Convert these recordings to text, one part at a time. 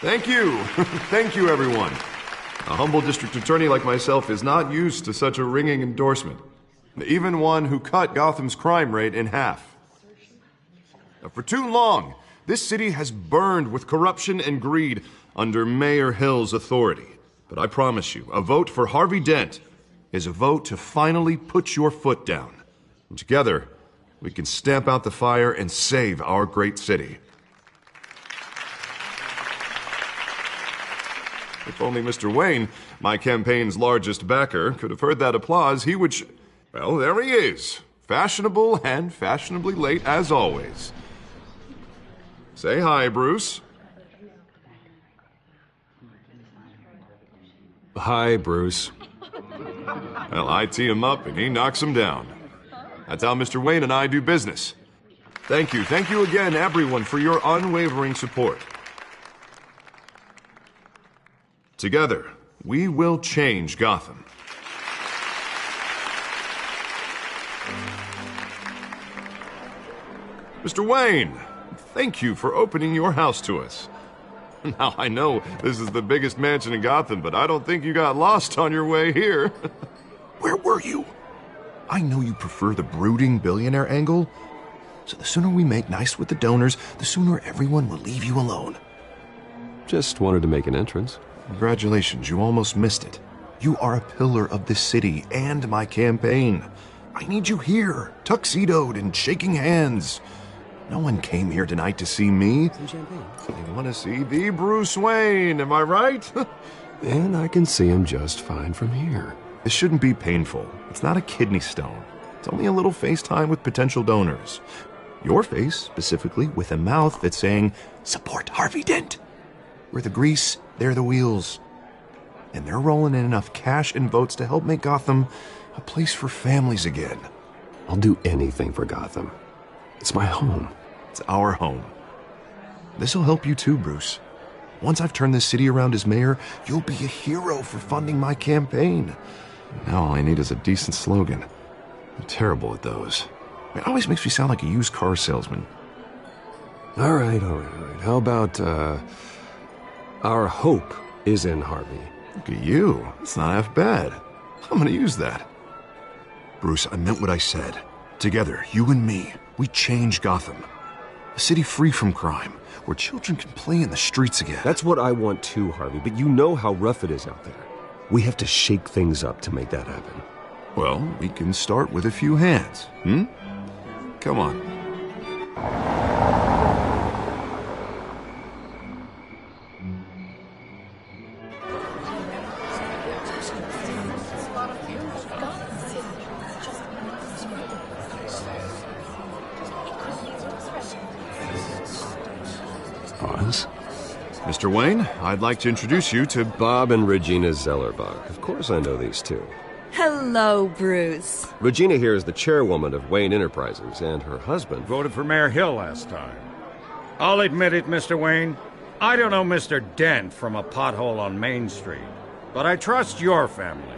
Thank you. Thank you, everyone. A humble district attorney like myself is not used to such a ringing endorsement. Even one who cut Gotham's crime rate in half. For too long, this city has burned with corruption and greed under Mayor Hill's authority. But I promise you, a vote for Harvey Dent is a vote to finally put your foot down. And together, we can stamp out the fire and save our great city. If only Mr. Wayne, my campaign's largest backer, could have heard that applause, he would well, there he is. Fashionable and fashionably late as always. Say hi, Bruce. Hi, Bruce. Well, I tee him up and he knocks him down. That's how Mr. Wayne and I do business. Thank you again, everyone, for your unwavering support. Together, we will change Gotham. Mr. Wayne, thank you for opening your house to us. Now, I know this is the biggest mansion in Gotham, but I don't think you got lost on your way here. Where were you? I know you prefer the brooding billionaire angle, so the sooner we make nice with the donors, the sooner everyone will leave you alone. Just wanted to make an entrance. Congratulations, you almost missed it. You are a pillar of this city and my campaign. I need you here, tuxedoed and shaking hands. No one came here tonight to see me. Some champagne. They want to see the Bruce Wayne, am I right? And I can see him just fine from here. This shouldn't be painful. It's not a kidney stone. It's only a little FaceTime with potential donors. Your face, specifically, with a mouth that's saying, support Harvey Dent. We're the grease, they're the wheels. And they're rolling in enough cash and votes to help make Gotham a place for families again. I'll do anything for Gotham. It's my home. It's our home. This'll help you too, Bruce. Once I've turned this city around as mayor, you'll be a hero for funding my campaign. Now all I need is a decent slogan. I'm terrible at those. It always makes me sound like a used car salesman. All right. How about, our hope is in Harvey? Look at you. It's not half bad. I'm gonna use that. Bruce, I meant what I said. Together, you and me, we change Gotham. A city free from crime, where children can play in the streets again. That's what I want too, Harvey, but you know how rough it is out there. We have to shake things up to make that happen. Well, we can start with a few hands, Come on. Pause. Mr. Wayne, I'd like to introduce you to Bob and Regina Zellerbach. Of course I know these two. Hello, Bruce. Regina here is the chairwoman of Wayne Enterprises, and her husband Voted for Mayor Hill last time. I'll admit it, Mr. Wayne. I don't know Mr. Dent from a pothole on Main Street, but I trust your family.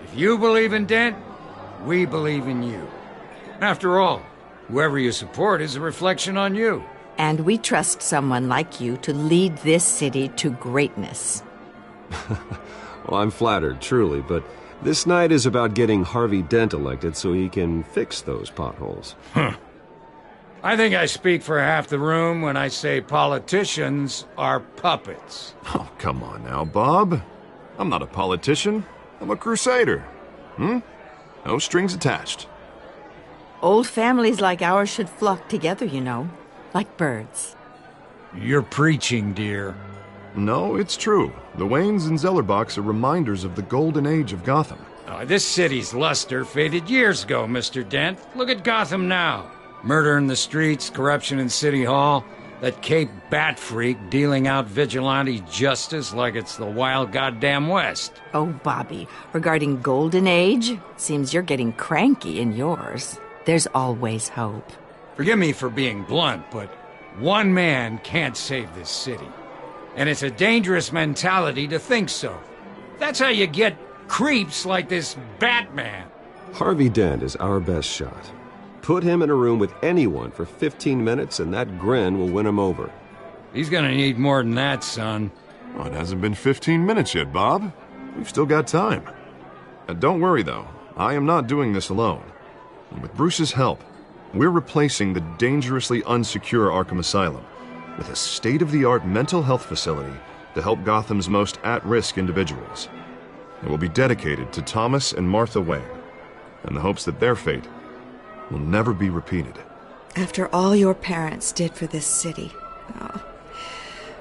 If you believe in Dent, we believe in you. After all, whoever you support is a reflection on you. And we trust someone like you to lead this city to greatness. Well, I'm flattered, truly, but this night is about getting Harvey Dent elected so he can fix those potholes. I think I speak for half the room when I say politicians are puppets. Oh, come on now, Bob. I'm not a politician. I'm a crusader. No strings attached. Old families like ours should flock together, you know, like birds. You're preaching, dear. No, it's true. The Waynes and Zellerbachs are reminders of the golden age of Gotham. This city's luster faded years ago, Mr. Dent. Look at Gotham now. Murder in the streets, corruption in City Hall, that Cape Bat freak dealing out vigilante justice like it's the wild goddamn West. Oh, Bobby, regarding Golden Age, seems you're getting cranky in yours. There's always hope. Forgive me for being blunt, but one man can't save this city. And it's a dangerous mentality to think so. That's how you get creeps like this Batman. Harvey Dent is our best shot. Put him in a room with anyone for 15 minutes and that grin will win him over. He's gonna need more than that, son. Well, it hasn't been 15 minutes yet, Bob. We've still got time. Don't worry, though. I am not doing this alone. And with Bruce's help, we're replacing the dangerously unsecure Arkham Asylum with a state-of-the-art mental health facility to help Gotham's most at-risk individuals. It will be dedicated to Thomas and Martha Wayne, in the hopes that their fate will never be repeated. After all your parents did for this city,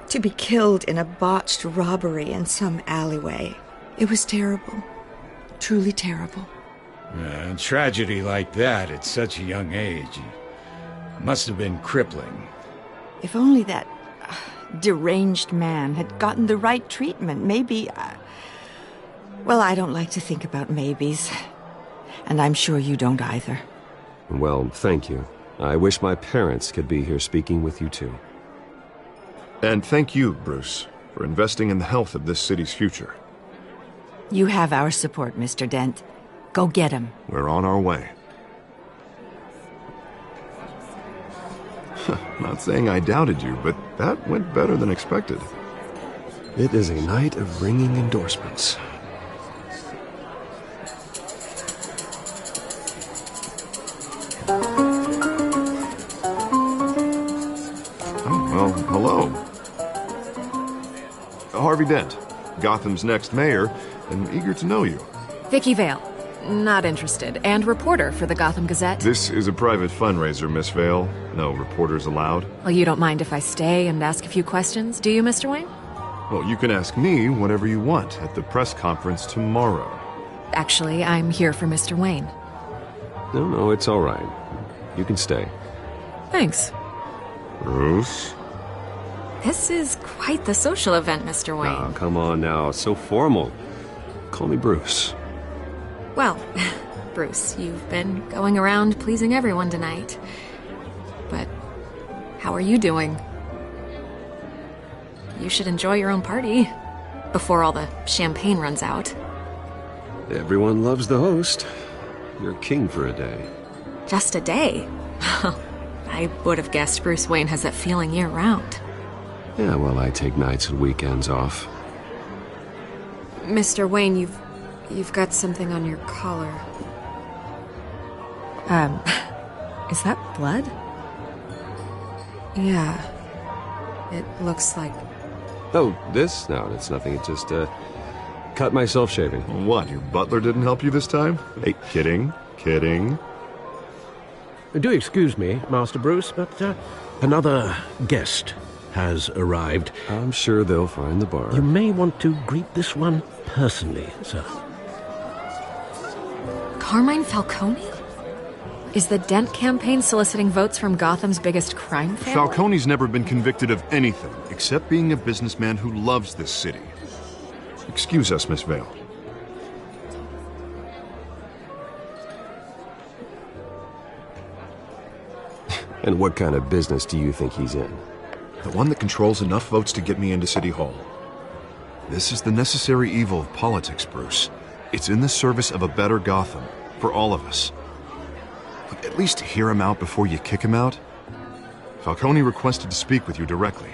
to be killed in a botched robbery in some alleyway, it was terrible. Truly terrible. A tragedy like that at such a young age must have been crippling. If only that deranged man had gotten the right treatment, maybe... Well, I don't like to think about maybes. And I'm sure you don't either. Well, thank you. I wish my parents could be here speaking with you too. And thank you, Bruce, for investing in the health of this city's future. You have our support, Mr. Dent. Go get him. We're on our way. Not saying I doubted you, but that went better than expected. It is a night of ringing endorsements. Oh, well, hello. Harvey Dent, Gotham's next mayor, and eager to know you. Vicky Vale. Not interested. And reporter for the Gotham Gazette. This is a private fundraiser, Miss Vale. No reporters allowed. Well, you don't mind if I stay and ask a few questions, do you, Mr. Wayne? Well, you can ask me whatever you want at the press conference tomorrow. Actually, I'm here for Mr. Wayne. No, it's all right. You can stay. Thanks. Bruce? This is quite the social event, Mr. Wayne. Oh, come on now. So formal. Call me Bruce. Well, Bruce, you've been going around pleasing everyone tonight. But how are you doing? You should enjoy your own party before all the champagne runs out. Everyone loves the host. You're king for a day. Just a day? I would have guessed Bruce Wayne has that feeling year-round. Yeah, well, I take nights and weekends off. Mr. Wayne, you've got something on your collar. Is that blood? Yeah. It looks like... Oh, this? No, it's nothing. It just, cut myself shaving. What, your butler didn't help you this time? Hey, kidding. Do excuse me, Master Bruce, but another guest has arrived. I'm sure they'll find the bar. You may want to greet this one personally, sir. Carmine Falcone? Is the Dent campaign soliciting votes from Gotham's biggest crime family? Falcone's never been convicted of anything except being a businessman who loves this city. Excuse us, Miss Vale. And what kind of business do you think he's in? The one that controls enough votes to get me into City Hall. This is the necessary evil of politics, Bruce. It's in the service of a better Gotham, for all of us. Look, at least hear him out before you kick him out. Falcone requested to speak with you directly.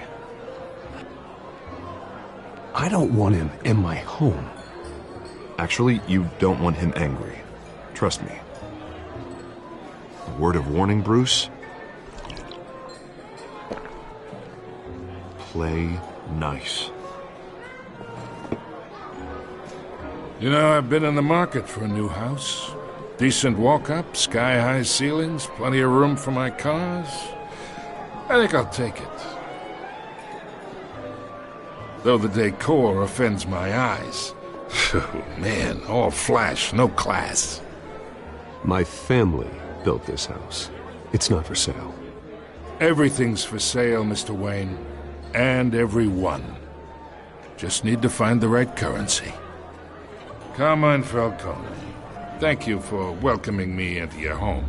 I don't want him in my home. Actually, you don't want him angry. Trust me. A word of warning, Bruce. Play nice. You know, I've been in the market for a new house. Decent walk-up, sky-high ceilings, plenty of room for my cars. I think I'll take it. Though the decor offends my eyes. Oh, man, all flash, no class. My family built this house. It's not for sale. Everything's for sale, Mr. Wayne. And everyone. Just need to find the right currency. Carmine Falcone, thank you for welcoming me into your home.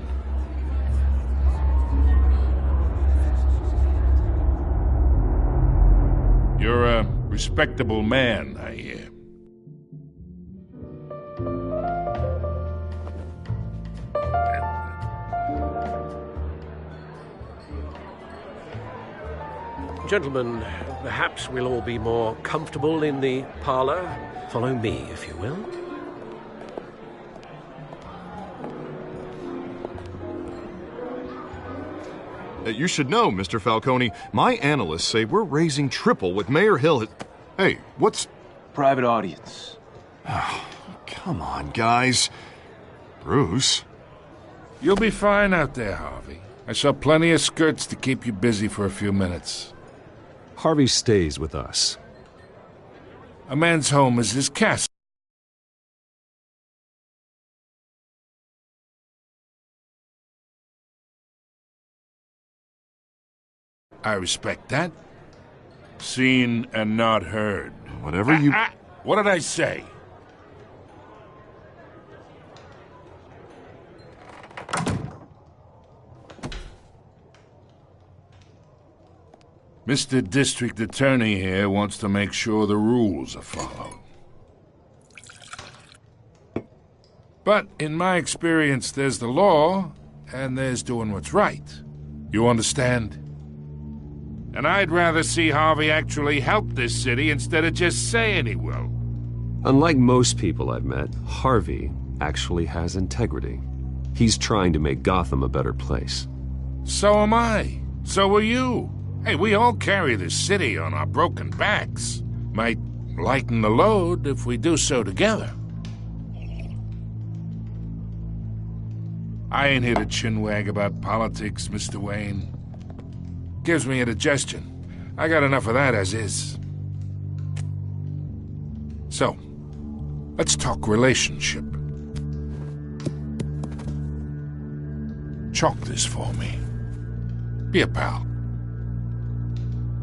You're a respectable man, I hear. Gentlemen, perhaps we'll all be more comfortable in the parlor. Follow me, if you will. You should know, Mr. Falcone, my analysts say we're raising triple what Mayor Hill has... Hey, what's... Private audience. Oh, come on, guys. Bruce? You'll be fine out there, Harvey. I saw plenty of skirts to keep you busy for a few minutes. Harvey stays with us. A man's home is his castle. I respect that. Seen and not heard. Whatever you... What did I say? Mr. District Attorney here wants to make sure the rules are followed. But in my experience, there's the law, and there's doing what's right. You understand? And I'd rather see Harvey actually help this city instead of just saying he will. Unlike most people I've met, Harvey actually has integrity. He's trying to make Gotham a better place. So am I. So are you. Hey, we all carry this city on our broken backs. Might lighten the load if we do so together. I ain't here to chinwag about politics, Mr. Wayne. Gives me indigestion. I got enough of that as is. So, let's talk relationship. Chalk this for me. Be a pal.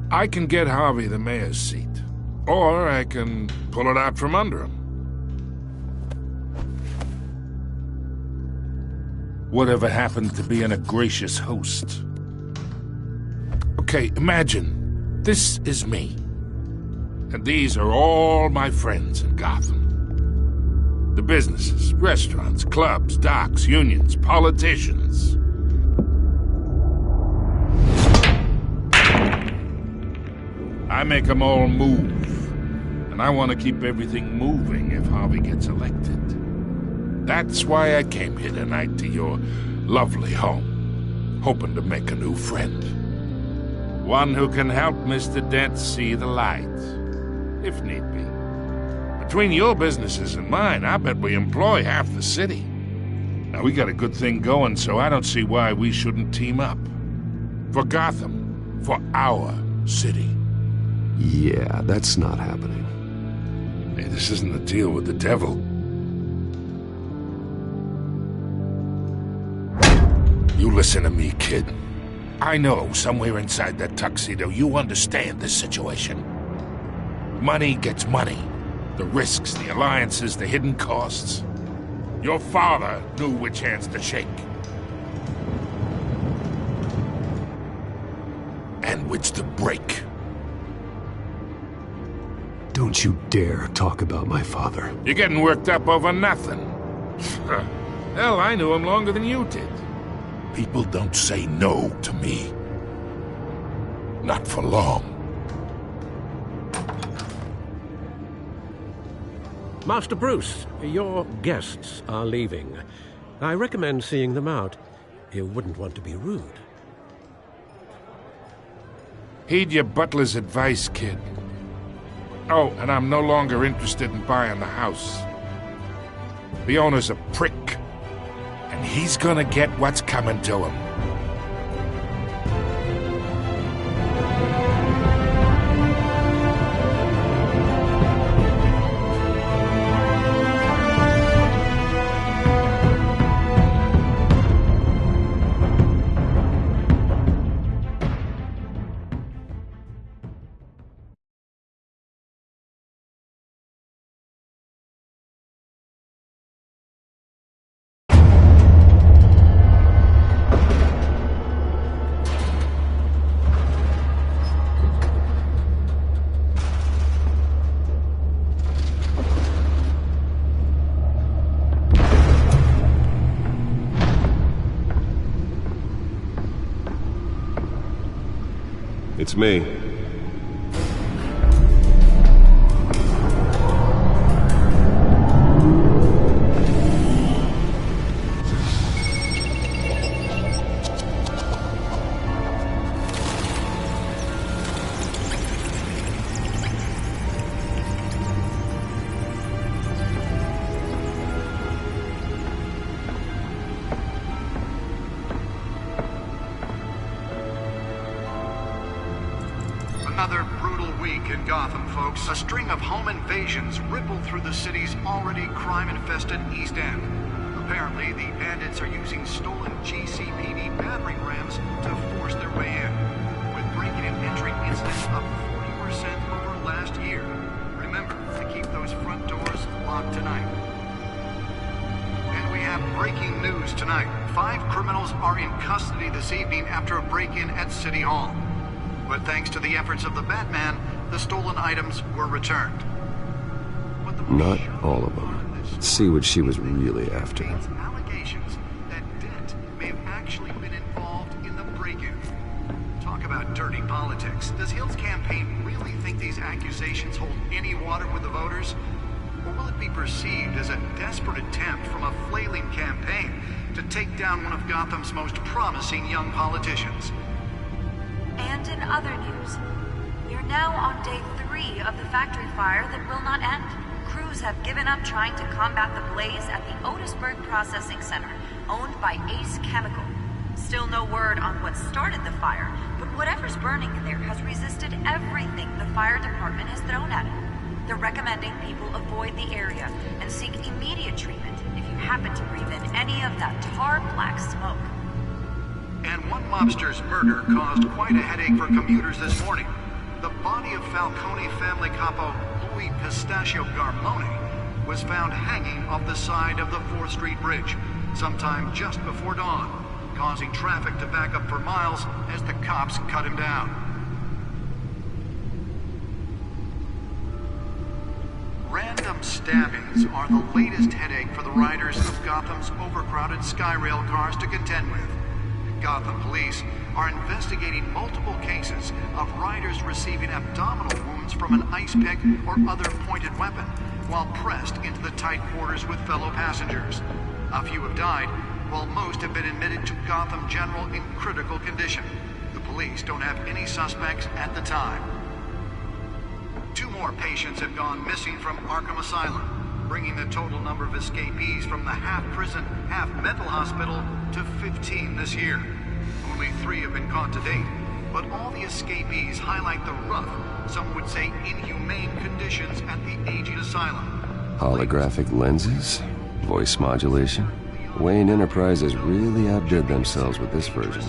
I can get Harvey the mayor's seat, or I can pull it out from under him. Whatever happened to being a gracious host? Okay, imagine, this is me. And these are all my friends in Gotham. The businesses, restaurants, clubs, docks, unions, politicians. I make them all move. And I want to keep everything moving if Harvey gets elected. That's why I came here tonight to your lovely home, hoping to make a new friend. One who can help Mr. Dent see the light, if need be. Between your businesses and mine, I bet we employ half the city. Now, we got a good thing going, so I don't see why we shouldn't team up. For Gotham, for our city. Yeah, that's not happening. Hey, this isn't a deal with the devil. You listen to me, kid. I know somewhere inside that tuxedo you understand this situation. Money gets money. The risks, the alliances, the hidden costs. Your father knew which hands to shake. And which to break. Don't you dare talk about my father. You're getting worked up over nothing. Hell, I knew him longer than you did. People don't say no to me. Not for long. Master Bruce, your guests are leaving. I recommend seeing them out. You wouldn't want to be rude. Heed your butler's advice, kid. Oh, and I'm no longer interested in buying the house. The owner's a prick. And he's gonna get what's coming to him. It's me. Another brutal week in Gotham, folks. A string of home invasions rippled through the city's already crime-infested East End. Apparently, the bandits are using stolen GCPD battering rams to force their way in, with breaking and entering incidents up 40% over last year. Remember to keep those front doors locked tonight. And we have breaking news tonight. 5 criminals are in custody this evening after a break-in at City Hall. But thanks to the efforts of the Batman, the stolen items were returned. Not all of them. Let's see what she was really after. Allegations that Dent may have actually been involved in the break-in. Talk about dirty politics. Does Hill's campaign really think these accusations hold any water with the voters? Or will it be perceived as a desperate attempt from a flailing campaign to take down one of Gotham's most promising young politicians? And in other news, we're now on day 3 of the factory fire that will not end. Crews have given up trying to combat the blaze at the Otisburg Processing Center, owned by Ace Chemical. Still no word on what started the fire, but whatever's burning in there has resisted everything the fire department has thrown at it. They're recommending people avoid the area and seek immediate treatment if you happen to breathe in any of that tar black smoke. And one mobster's murder caused quite a headache for commuters this morning. The body of Falcone family capo Louis Pistachio Garmone was found hanging off the side of the 4th Street Bridge sometime just before dawn, causing traffic to back up for miles as the cops cut him down. Random stabbings are the latest headache for the riders of Gotham's overcrowded Skyrail cars to contend with. Gotham police are investigating multiple cases of riders receiving abdominal wounds from an ice pick or other pointed weapon while pressed into the tight quarters with fellow passengers. A few have died, while most have been admitted to Gotham General in critical condition. The police don't have any suspects at the time. 2 more patients have gone missing from Arkham Asylum, bringing the total number of escapees from the half-prison, half-mental hospital to 15 this year. Only 3 have been caught to date, but all the escapees highlight the rough, some would say inhumane conditions at the aging asylum. Holographic lenses? Voice modulation? Wayne Enterprises really outdid themselves with this version.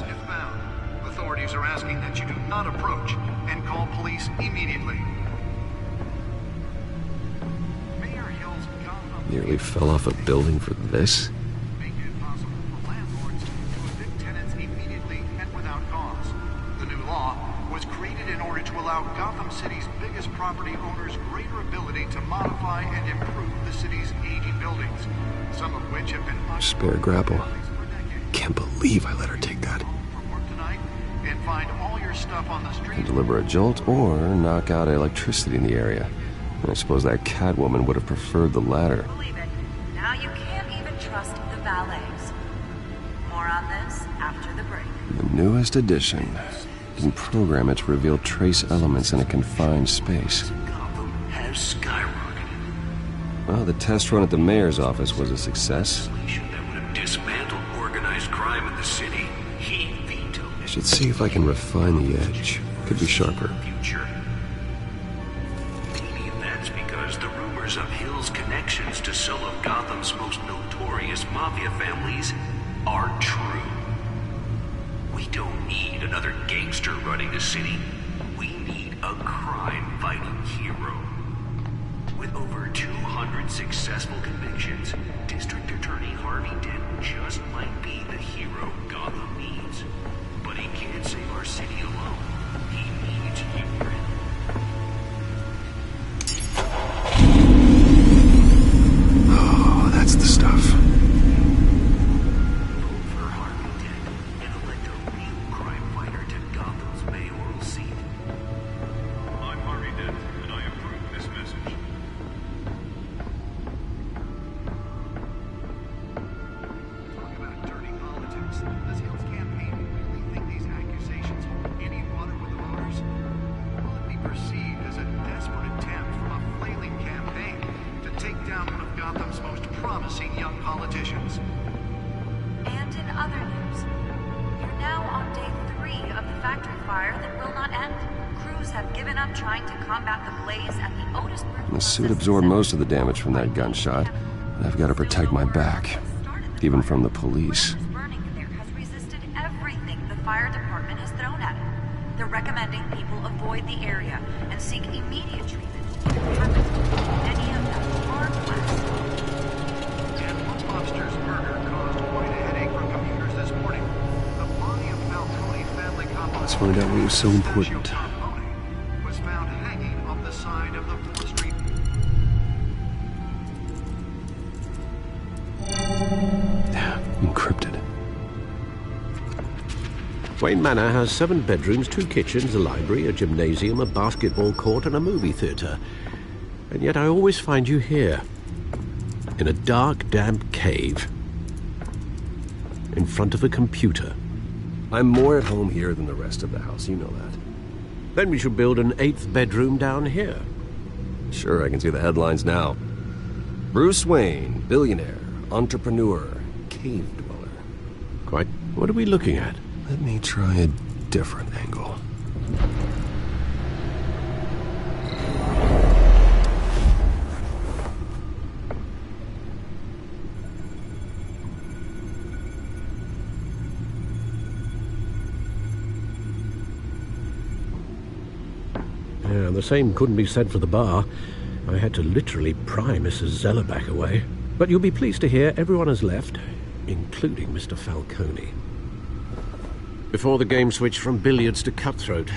Authorities are asking that you do not approach and call police immediately. Nearly fell off a building for this? Making it possible for landlords to evict tenants immediately and without cause. The new law was created in order to allow Gotham City's biggest property owners greater ability to modify and improve the city's aging buildings, some of which have been spare grapple. Can't believe I let her take that. And find all your stuff on the street. Deliver a jolt or knock out electricity in the area. I suppose that Catwoman would have preferred the latter. Believe it. Now you can't even trust the valets. More on this after the break. The newest edition. Can program it to reveal trace elements in a confined space. Gotham has skyrocketed. Well, the test run at the mayor's office was a success. That would have dismantled organized crime in the city. He vetoed it. I should see if I can refine the edge. Could be sharper. Future. Maybe that's because the rumors of Hill's connections to some of Gotham's most notorious mafia families are true. We don't need another gangster running the city. We need a crime-fighting hero. With over 200 successful convictions, District Attorney Harvey Dent just might be the hero Gotham needs. But he can't save our city alone. He needs you. Oh, that's the stuff. Vote for Harvey Dent and elect a real crime fighter to Gotham's mayoral seat. I'm Harvey Dent, and I approve this message. Talk about dirty politics. Does Hill's campaign really think these accusations hold any water have given up trying to combat the blaze at the Otisburg. The suit absorbed most of the damage from that gunshot, and I've got to protect my back, even from the police. Burning there has resisted everything the fire department has thrown at it. They're recommending people avoid the area and seek immediate treatment. Any of them are blessed. And one lobster's murder caused quite a headache for commuters this morning. The body of Falcone family compound. Let's find out what was so important. Was found hanging off the side of the 4th Street. Encrypted. Wayne Manor has 7 bedrooms, 2 kitchens, a library, a gymnasium, a basketball court, and a movie theatre. And yet I always find you here, in a dark, damp cave, in front of a computer. I'm more at home here than the rest of the house, you know that. Then we should build an 8th bedroom down here. Sure, I can see the headlines now. Bruce Wayne, billionaire, entrepreneur, cave dweller. Quite. What are we looking at? Let me try a different angle. Yeah, the same couldn't be said for the bar. I had to literally pry Mrs. Zellerback away. But you'll be pleased to hear everyone has left, including Mr. Falcone. Before the game switched from billiards to cutthroat.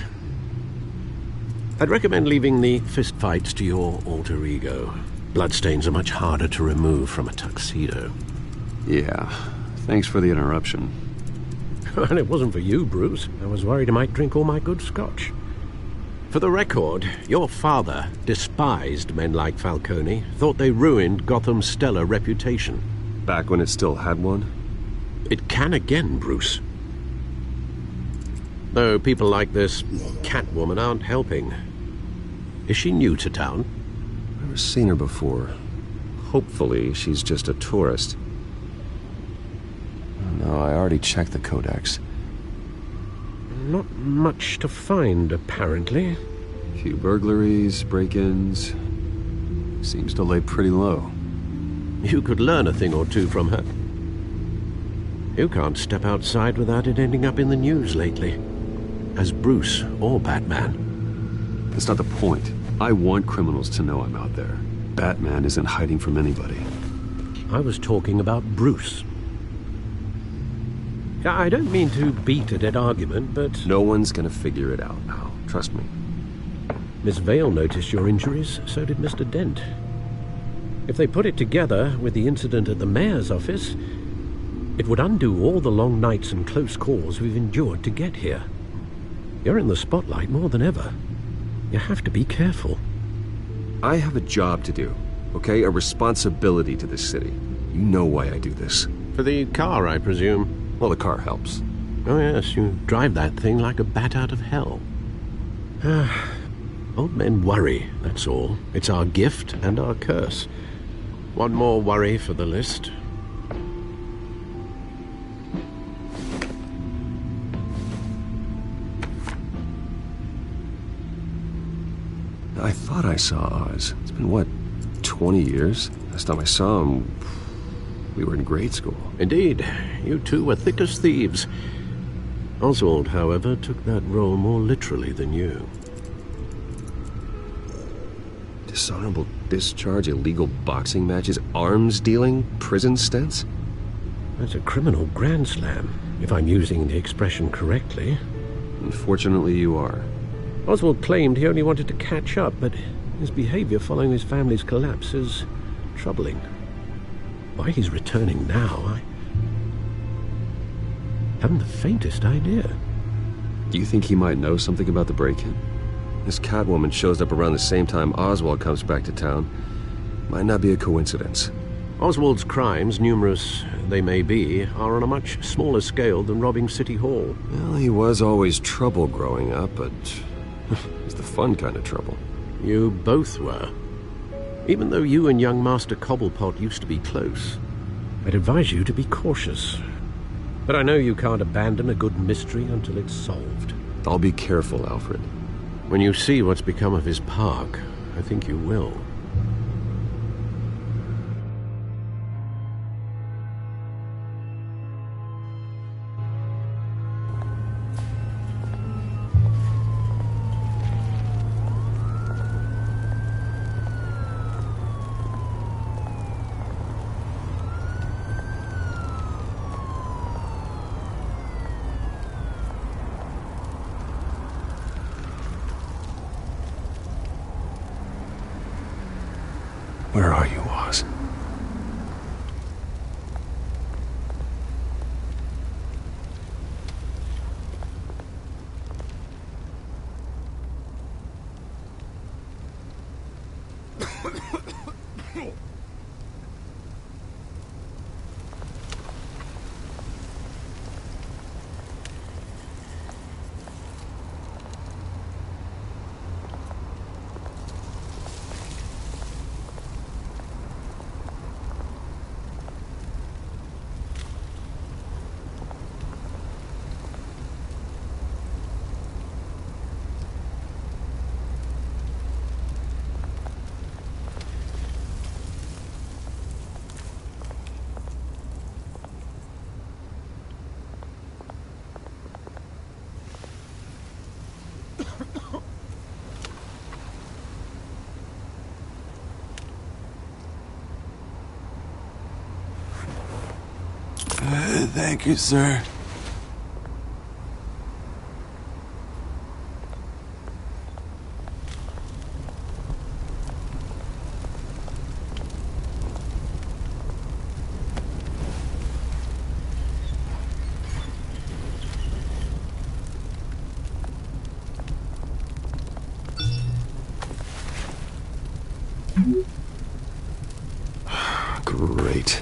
I'd recommend leaving the fistfights to your alter ego. Bloodstains are much harder to remove from a tuxedo. Yeah, thanks for the interruption. And it wasn't for you, Bruce. I was worried I might drink all my good scotch. For the record, your father despised men like Falcone, thought they ruined Gotham's stellar reputation. Back when it still had one? It can again, Bruce. Though people like this Catwoman aren't helping. Is she new to town? I've never seen her before. Hopefully, she's just a tourist. No, I already checked the codex. Not much to find, apparently. A few burglaries, break-ins. Seems to lay pretty low. You could learn a thing or two from her. You can't step outside without it ending up in the news lately. As Bruce or Batman. That's not the point. I want criminals to know I'm out there. Batman isn't hiding from anybody. I was talking about Bruce. I don't mean to beat a dead argument, but... No one's gonna figure it out now. Trust me. Miss Vale noticed your injuries, so did Mr. Dent. If they put it together with the incident at the mayor's office, it would undo all the long nights and close calls we've endured to get here. You're in the spotlight more than ever. You have to be careful. I have a job to do, okay? A responsibility to this city. You know why I do this. For the car, I presume. Well, the car helps. Oh, yes, you drive that thing like a bat out of hell. Old men worry, that's all. It's our gift and our curse. One more worry for the list. I thought I saw Oz. It's been, what, 20 years? Last time I saw him, we were in grade school. Indeed. You two were thick as thieves. Oswald, however, took that role more literally than you. Dishonorable discharge, illegal boxing matches, arms dealing, prison stints? That's a criminal grand slam, if I'm using the expression correctly. Unfortunately, you are. Oswald claimed he only wanted to catch up, but his behavior following his family's collapse is troubling. Why he's returning now, I haven't the faintest idea. Do you think he might know something about the break-in? This Catwoman shows up around the same time Oswald comes back to town. Might not be a coincidence. Oswald's crimes, numerous they may be, are on a much smaller scale than robbing City Hall. Well, he was always trouble growing up, but it's the fun kind of trouble. You both were. Even though you and young Master Cobblepot used to be close, I'd advise you to be cautious. But I know you can't abandon a good mystery until it's solved. I'll be careful, Alfred. When you see what's become of his park, I think you will. Where are you, Oz? Thank you, sir. Great.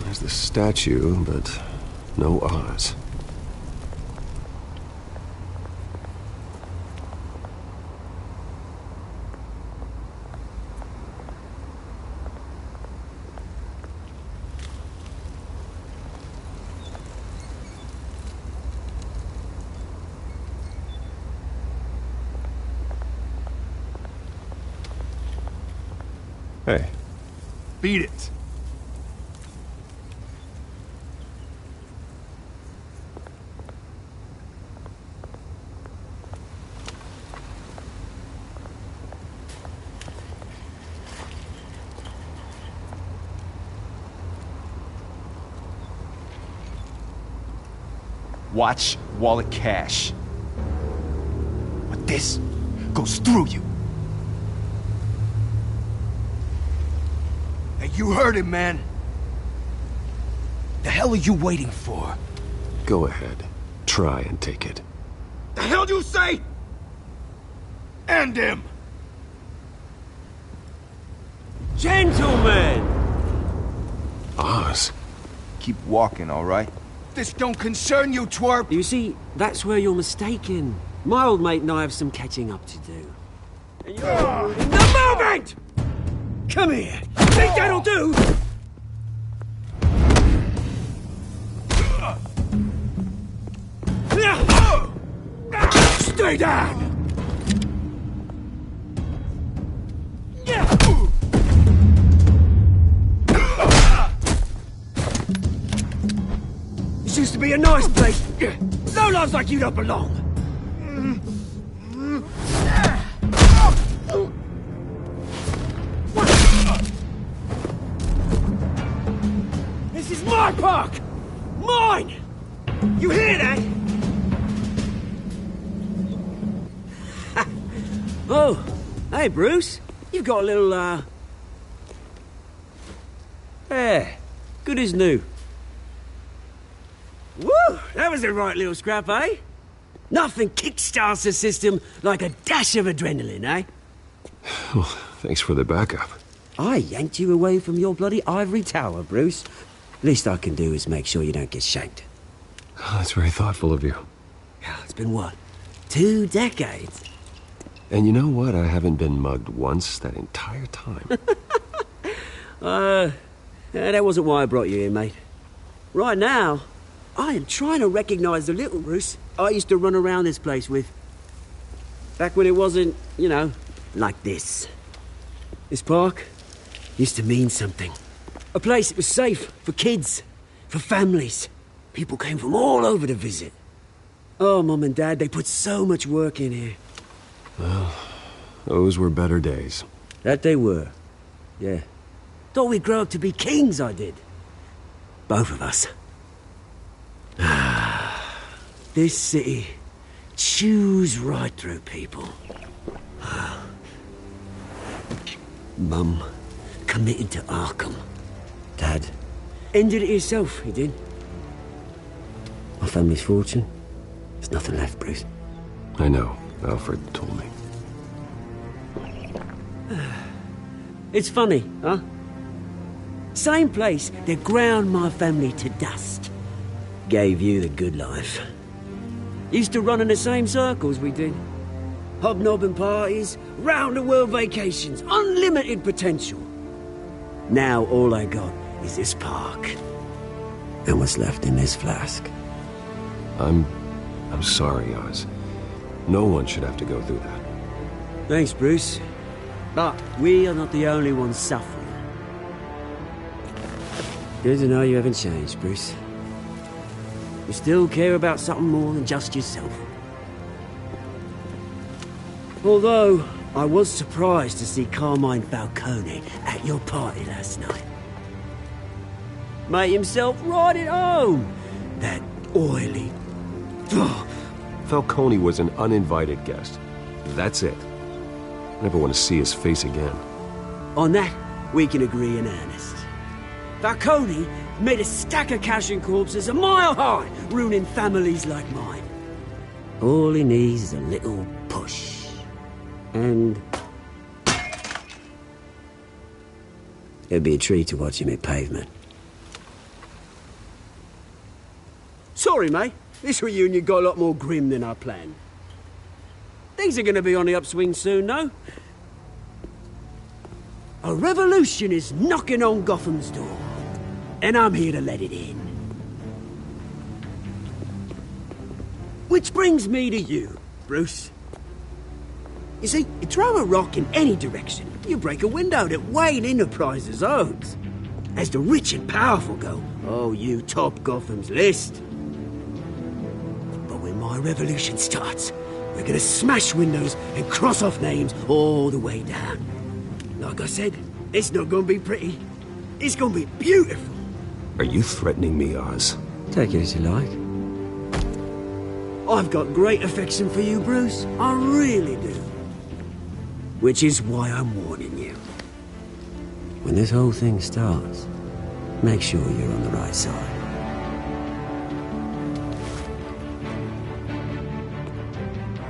There's the statue, but no Oz. Hey. Beat it. Watch wallet cash. But this goes through you. Hey, you heard it, man. The hell are you waiting for? Go ahead. Try and take it. The hell do you say? End him! Gentlemen! Oz. Keep walking, all right? This don't concern you, twerp! You see, that's where you're mistaken. My old mate and I have some catching up to do. And you're in the moment! Come here! Think that'll do? Stay down! This used to be a nice place. No lives like you don't belong. This is my park! Mine! You hear that? Oh, hey, Bruce. You've got a little, Yeah, good as new. Woo! That was a right little scrap, eh? Nothing kickstarts the system like a dash of adrenaline, eh? Well, thanks for the backup. I yanked you away from your bloody ivory tower, Bruce. Least I can do is make sure you don't get shanked. Oh, that's very thoughtful of you. It's been what? 2 decades? And you know what? I haven't been mugged once that entire time. That wasn't why I brought you here, mate. Right now, I am trying to recognize the little Bruce I used to run around this place with. Back when it wasn't, you know, like this. This park used to mean something. A place that was safe for kids, for families. People came from all over to visit. Oh, Mum and Dad, they put so much work in here. Well, those were better days. That they were. Yeah. Thought we'd grow up to be kings, I did. Both of us. This city chews right through people. Mum committed to Arkham. Dad ended it himself, he did. My family's fortune. There's nothing left, Bruce. I know. Alfred told me. It's funny, huh? Same place that ground my family to dust. Gave you the good life. Used to run in the same circles we did. Hobnobbing parties, round-the-world vacations, unlimited potential. Now all I got is this park. And what's left in this flask. I'm sorry, Oz. No one should have to go through that. Thanks, Bruce. But we are not the only ones suffering. Good to know you haven't changed, Bruce. You still care about something more than just yourself. Although, I was surprised to see Carmine Falcone at your party last night. Made himself right at home. That oily... Falcone was an uninvited guest. That's it. I never want to see his face again. On that, we can agree in earnest. Falcone made a stack of cash and corpses a mile high, ruining families like mine. All he needs is a little push. And... it'd be a treat to watch him hit pavement. Sorry, mate. This reunion got a lot more grim than I planned. Things are gonna be on the upswing soon, no? A revolution is knocking on Gotham's door. And I'm here to let it in. Which brings me to you, Bruce. You see, you throw a rock in any direction, you break a window that Wayne Enterprises owns. As the rich and powerful go, oh, you top Gotham's list. But when my revolution starts, we're gonna smash windows and cross off names all the way down. Like I said, it's not gonna be pretty. It's gonna be beautiful. Are you threatening me, Oz? Take it as you like. I've got great affection for you, Bruce. I really do. Which is why I'm warning you. When this whole thing starts, make sure you're on the right side.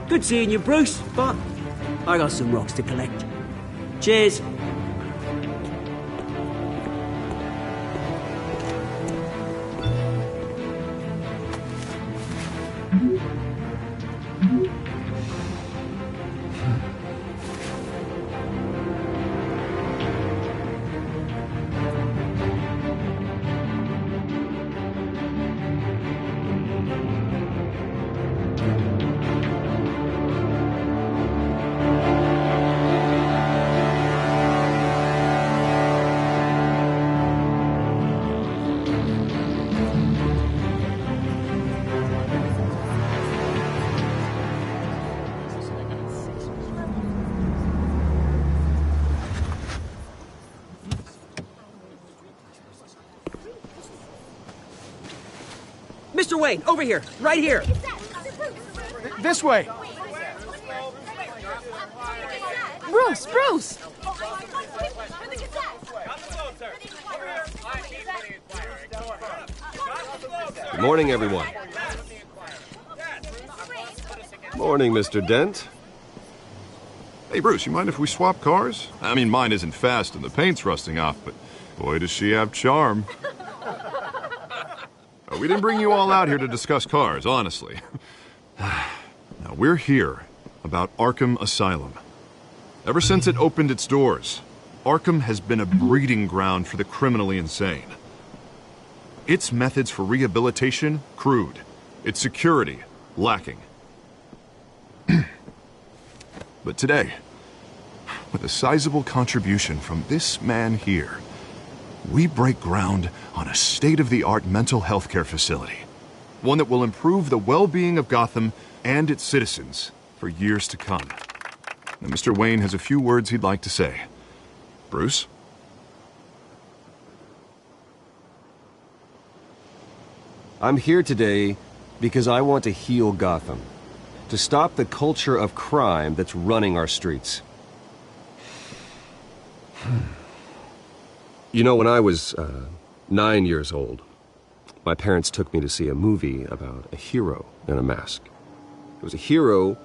Good seeing you, Bruce, but I got some rocks to collect. Cheers. Mr. Wayne, over here, right here. This way. Bruce, Bruce! Good morning, everyone. Morning, Mr. Dent. Hey, Bruce, you mind if we swap cars? I mean, mine isn't fast and the paint's rusting off, but boy, does she have charm. We didn't bring you all out here to discuss cars, honestly. Now, we're here about Arkham Asylum. Ever since it opened its doors, Arkham has been a breeding ground for the criminally insane. Its methods for rehabilitation, crude. Its security, lacking. But today, with a sizable contribution from this man here, we break ground on a state-of-the-art mental health care facility. One that will improve the well-being of Gotham and its citizens for years to come. Now, Mr. Wayne has a few words he'd like to say. Bruce? I'm here today because I want to heal Gotham. To stop the culture of crime that's running our streets. You know, when I was 9 years old, my parents took me to see a movie about a hero in a mask. It was a hero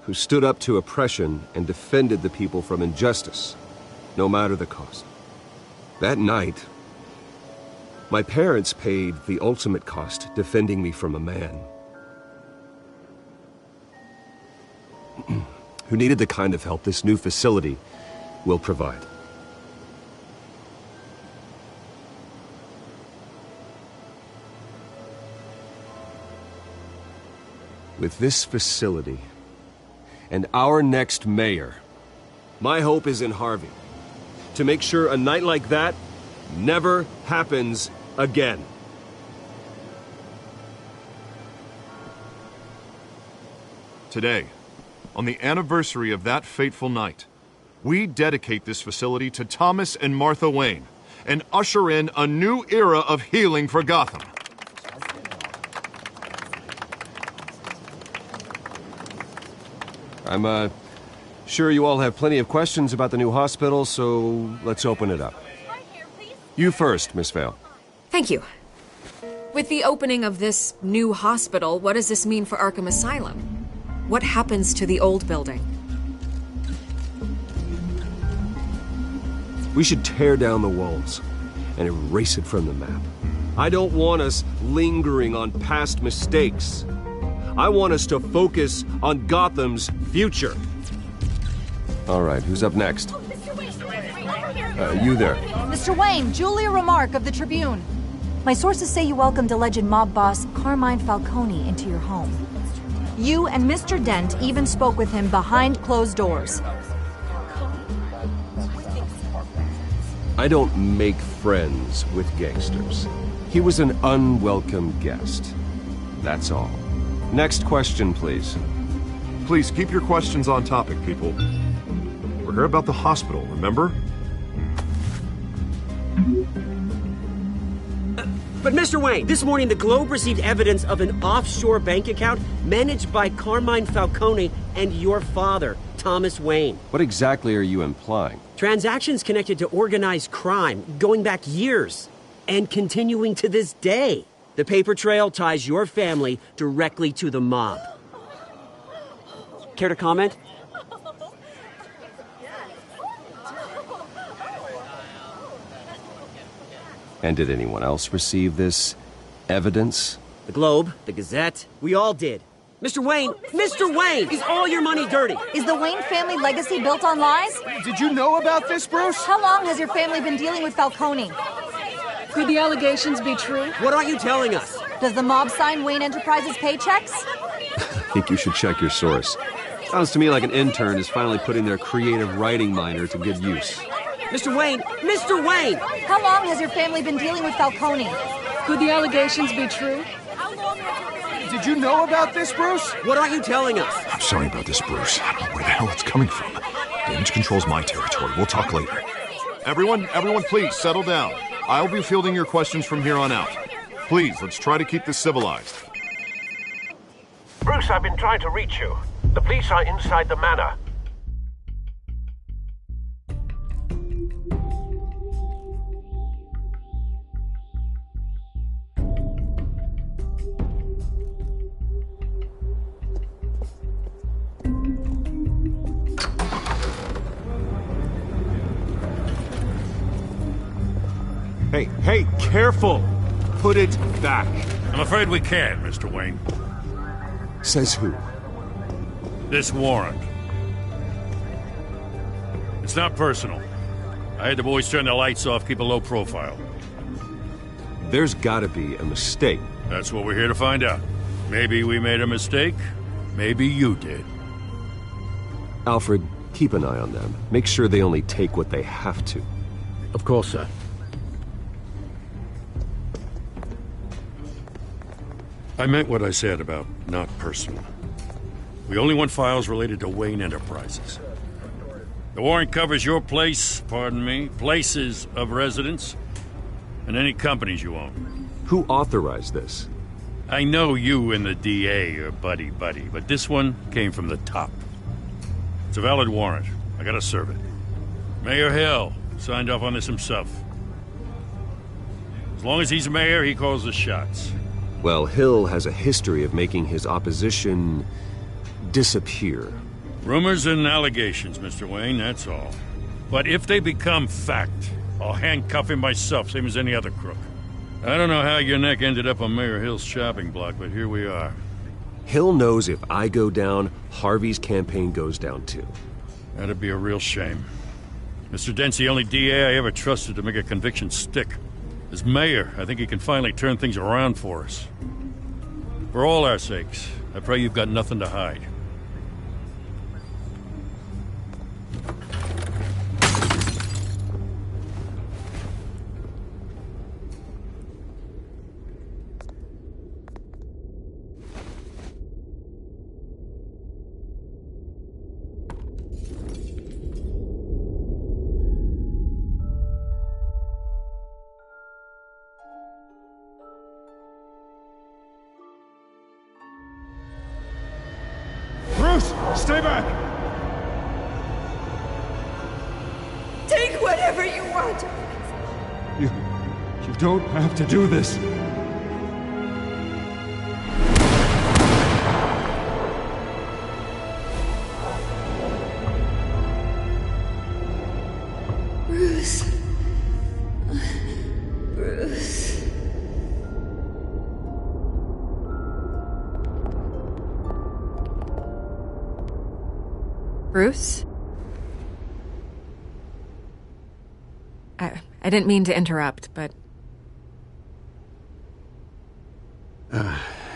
who stood up to oppression and defended the people from injustice, no matter the cost. That night, my parents paid the ultimate cost defending me from a man who needed the kind of help this new facility will provide. With this facility and our next mayor, my hope is in Harvey. To make sure a night like that never happens again. Today, on the anniversary of that fateful night, we dedicate this facility to Thomas and Martha Wayne and usher in a new era of healing for Gotham. I'm sure you all have plenty of questions about the new hospital, so let's open it up. You first, Miss Vale. Thank you. With the opening of this new hospital, what does this mean for Arkham Asylum? What happens to the old building? We should tear down the walls and erase it from the map. I don't want us lingering on past mistakes. I want us to focus on Gotham's future. All right, who's up next? You there. Mr. Wayne, Julia Remark of the Tribune. My sources say you welcomed alleged mob boss Carmine Falcone into your home. You and Mr. Dent even spoke with him behind closed doors. I don't make friends with gangsters. He was an unwelcome guest. That's all. Next question, please. Please keep your questions on topic, people. We're here about the hospital, remember? But Mr. Wayne, this morning the Globe received evidence of an offshore bank account managed by Carmine Falcone and your father, Thomas Wayne. What exactly are you implying? Transactions connected to organized crime going back years and continuing to this day. The paper trail ties your family directly to the mob. Care to comment? And did anyone else receive this evidence? The Globe, the Gazette, we all did. Mr. Wayne, Mr. Wayne, is all your money dirty? Is the Wayne family legacy built on lies? Did you know about this, Bruce? How long has your family been dealing with Falcone? Could the allegations be true? What aren't you telling us? Does the mob sign Wayne Enterprises paychecks? I think you should check your source. Sounds to me like an intern is finally putting their creative writing minor to good use. Mr. Wayne! Mr. Wayne! How long has your family been dealing with Falcone? Could the allegations be true? Did you know about this, Bruce? What aren't you telling us? I'm sorry about this, Bruce. I don't know where the hell it's coming from. Damage control's my territory. We'll talk later. Everyone, please, settle down. I'll be fielding your questions from here on out. Please, let's try to keep this civilized. Bruce, I've been trying to reach you. The police are inside the manor. Hey, careful! Put it back. I'm afraid we can't, Mr. Wayne. Says who? This warrant. It's not personal. I had the boys turn the lights off, keep a low profile. There's gotta be a mistake. That's what we're here to find out. Maybe we made a mistake. Maybe you did. Alfred, keep an eye on them. Make sure they only take what they have to. Of course, sir. I meant what I said about not personal. We only want files related to Wayne Enterprises. The warrant covers your place, pardon me, places of residence, and any companies you own. Who authorized this? I know you and the DA are buddy-buddy, but this one came from the top. It's a valid warrant. I gotta serve it. Mayor Hill signed off on this himself. As long as he's mayor, he calls the shots. Well, Hill has a history of making his opposition disappear. Rumors and allegations, Mr. Wayne, that's all. But if they become fact, I'll handcuff him myself, same as any other crook. I don't know how your neck ended up on Mayor Hill's shopping block, but here we are. Hill knows if I go down, Harvey's campaign goes down too. That'd be a real shame. Mr. Dent's the only DA I ever trusted to make a conviction stick. As mayor, I think he can finally turn things around for us. For all our sakes, I pray you've got nothing to hide. Stay back! Take whatever you want. You don't have to do this. Bruce. Bruce. Bruce? I didn't mean to interrupt, but...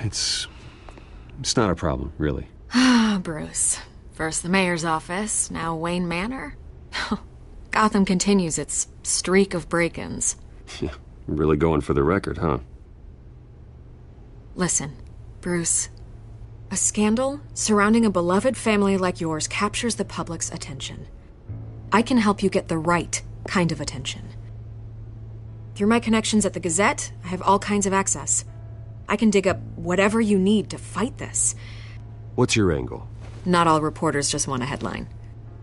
It's not a problem, really. Ah, Bruce. First the mayor's office, now Wayne Manor. Gotham continues its streak of break-ins. Yeah, really going for the record, huh? Listen, Bruce. A scandal surrounding a beloved family like yours captures the public's attention. I can help you get the right kind of attention. Through my connections at the Gazette, I have all kinds of access. I can dig up whatever you need to fight this. What's your angle? Not all reporters just want a headline.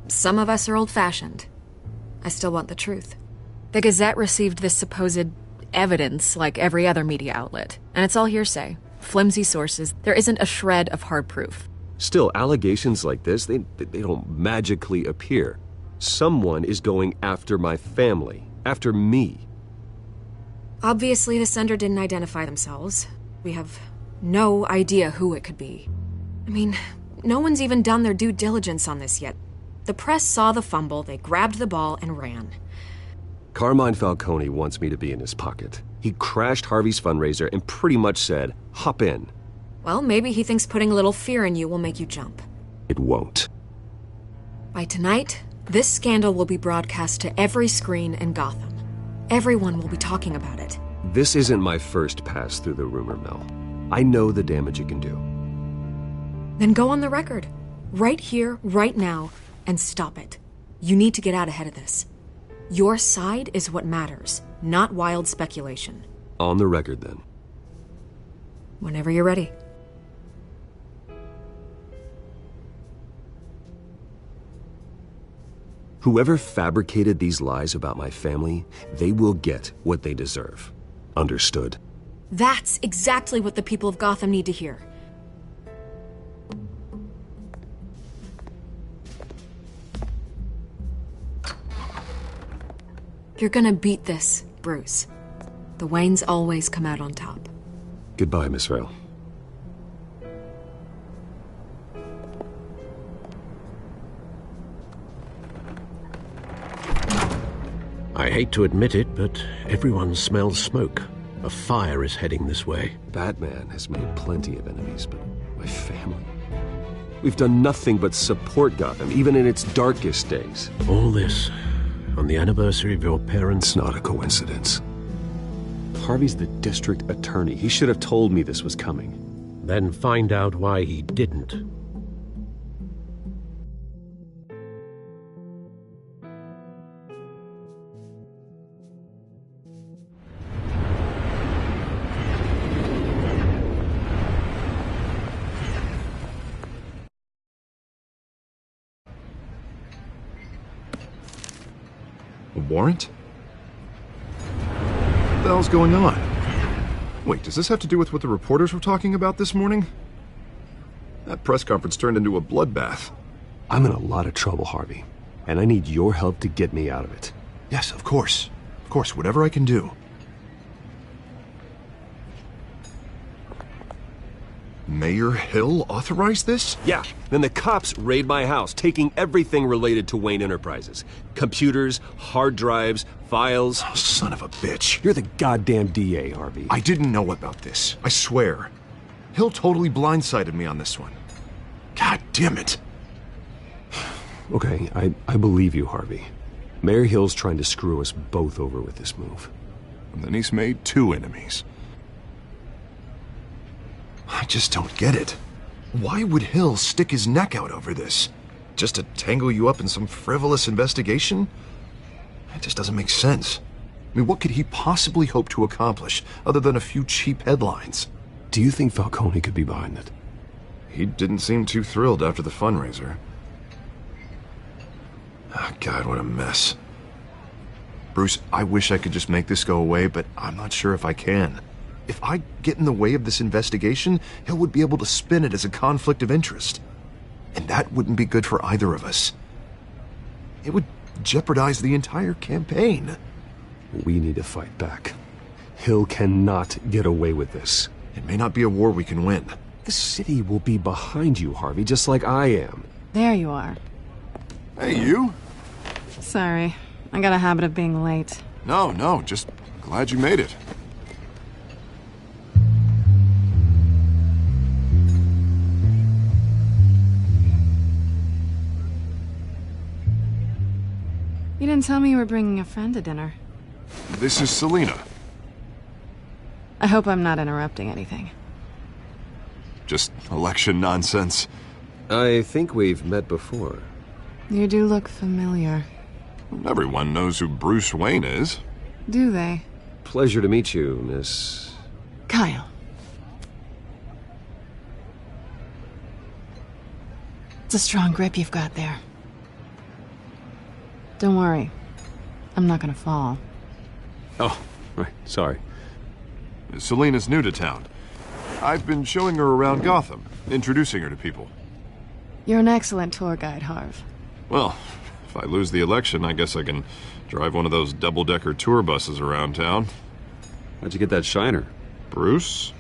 Some of us are old-fashioned. I still want the truth. The Gazette received this supposed evidence like every other media outlet, and it's all hearsay. Flimsy sources. There isn't a shred of hard proof. Still, allegations like this, they don't magically appear. Someone is going after my family, after me. Obviously, the sender didn't identify themselves. We have no idea who it could be. I mean, no one's even done their due diligence on this yet. The press saw the fumble, they grabbed the ball and ran. Carmine Falcone wants me to be in his pocket. He crashed Harvey's fundraiser and pretty much said, hop in. Well, maybe he thinks putting a little fear in you will make you jump. It won't. By tonight, this scandal will be broadcast to every screen in Gotham. Everyone will be talking about it. This isn't my first pass through the rumor mill. I know the damage it can do. Then go on the record. Right here, right now, and stop it. You need to get out ahead of this. Your side is what matters, not wild speculation. On the record, then. Whenever you're ready. Whoever fabricated these lies about my family, they will get what they deserve. Understood? That's exactly what the people of Gotham need to hear. You're gonna beat this, Bruce. The Waynes always come out on top. Goodbye, Miss Rail. I hate to admit it, but everyone smells smoke. A fire is heading this way. Batman has made plenty of enemies, but my family... We've done nothing but support Gotham, even in its darkest days. All this on the anniversary of your parents' It's not a coincidence. Harvey's the district attorney. He should have told me this was coming. Then find out why he didn't. A warrant? What the hell's going on? Wait, does this have to do with what the reporters were talking about this morning? That press conference turned into a bloodbath. I'm in a lot of trouble, Harvey, and I need your help to get me out of it. Yes, of course. Of course, whatever I can do. Mayor Hill authorized this? Yeah, then the cops raid my house, taking everything related to Wayne Enterprises. Computers, hard drives, files. Oh, son of a bitch. You're the goddamn DA, Harvey. I didn't know about this. I swear. Hill totally blindsided me on this one. God damn it. Okay, I believe you, Harvey. Mayor Hill's trying to screw us both over with this move. And then he's made 2 enemies. I just don't get it. Why would Hill stick his neck out over this? Just to tangle you up in some frivolous investigation? It just doesn't make sense. I mean, what could he possibly hope to accomplish other than a few cheap headlines? Do you think Falcone could be behind it? He didn't seem too thrilled after the fundraiser. Oh, God, what a mess. Bruce, I wish I could just make this go away, but I'm not sure if I can. If I get in the way of this investigation, Hill would be able to spin it as a conflict of interest. And that wouldn't be good for either of us. It would jeopardize the entire campaign. We need to fight back. Hill cannot get away with this. It may not be a war we can win. The city will be behind you, Harvey, just like I am. There you are. Hey, you? Sorry. I got a habit of being late. No, just glad you made it. You didn't tell me you were bringing a friend to dinner. This is Selina. I hope I'm not interrupting anything. Just election nonsense. I think we've met before. You do look familiar. Everyone knows who Bruce Wayne is. Do they? Pleasure to meet you, Miss... Kyle. It's a strong grip you've got there. Don't worry. I'm not gonna fall. Oh, right. Sorry. Selina's new to town. I've been showing her around Gotham, introducing her to people. You're an excellent tour guide, Harv. Well, if I lose the election, I guess I can drive one of those double-decker tour buses around town. How'd you get that shiner? Bruce?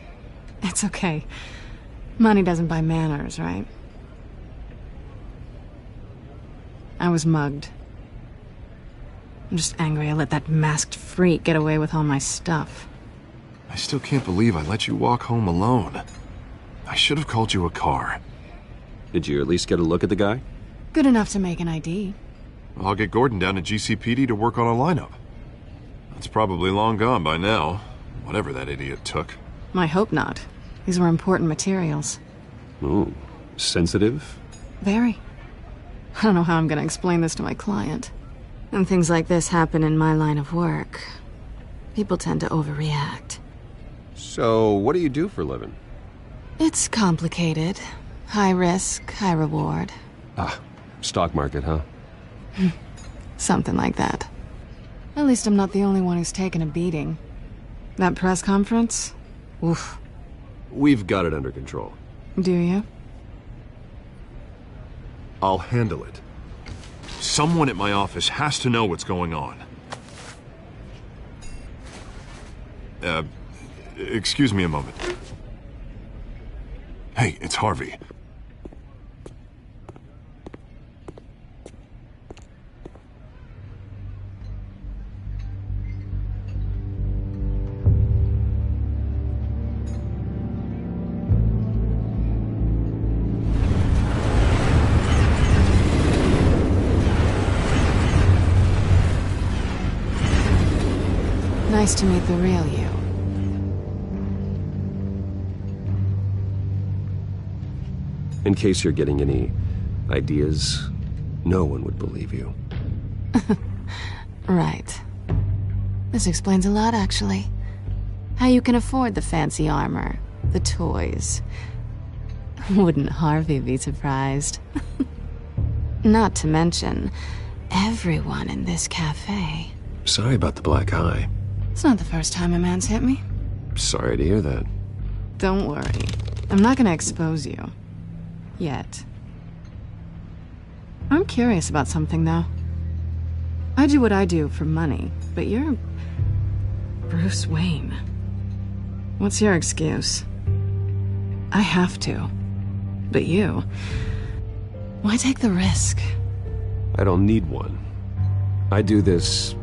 It's okay. Money doesn't buy manners, right? I was mugged. I'm just angry I let that masked freak get away with all my stuff. I still can't believe I let you walk home alone. I should have called you a car. Did you at least get a look at the guy? Good enough to make an ID. I'll get Gordon down to GCPD to work on a lineup. That's probably long gone by now, whatever that idiot took. I hope not. These were important materials. Ooh, sensitive? Very. I don't know how I'm gonna explain this to my client. And things like this happen in my line of work. People tend to overreact. So, what do you do for a living? It's complicated. High risk, high reward. Ah, stock market, huh? Something like that. At least I'm not the only one who's taken a beating. That press conference? Oof. We've got it under control. Do you? I'll handle it. Someone at my office has to know what's going on. Excuse me a moment. Hey, it's Harvey. Nice to meet the real you. In case you're getting any ideas, no one would believe you. Right. This explains a lot, actually. How you can afford the fancy armor, the toys. Wouldn't Harvey be surprised? Not to mention, everyone in this cafe. Sorry about the black eye. It's not the first time a man's hit me. Sorry to hear that. Don't worry. I'm not gonna expose you. Yet. I'm curious about something, though. I do what I do for money, but you're... Bruce Wayne. What's your excuse? I have to. But you... Why take the risk? I don't need one. I do this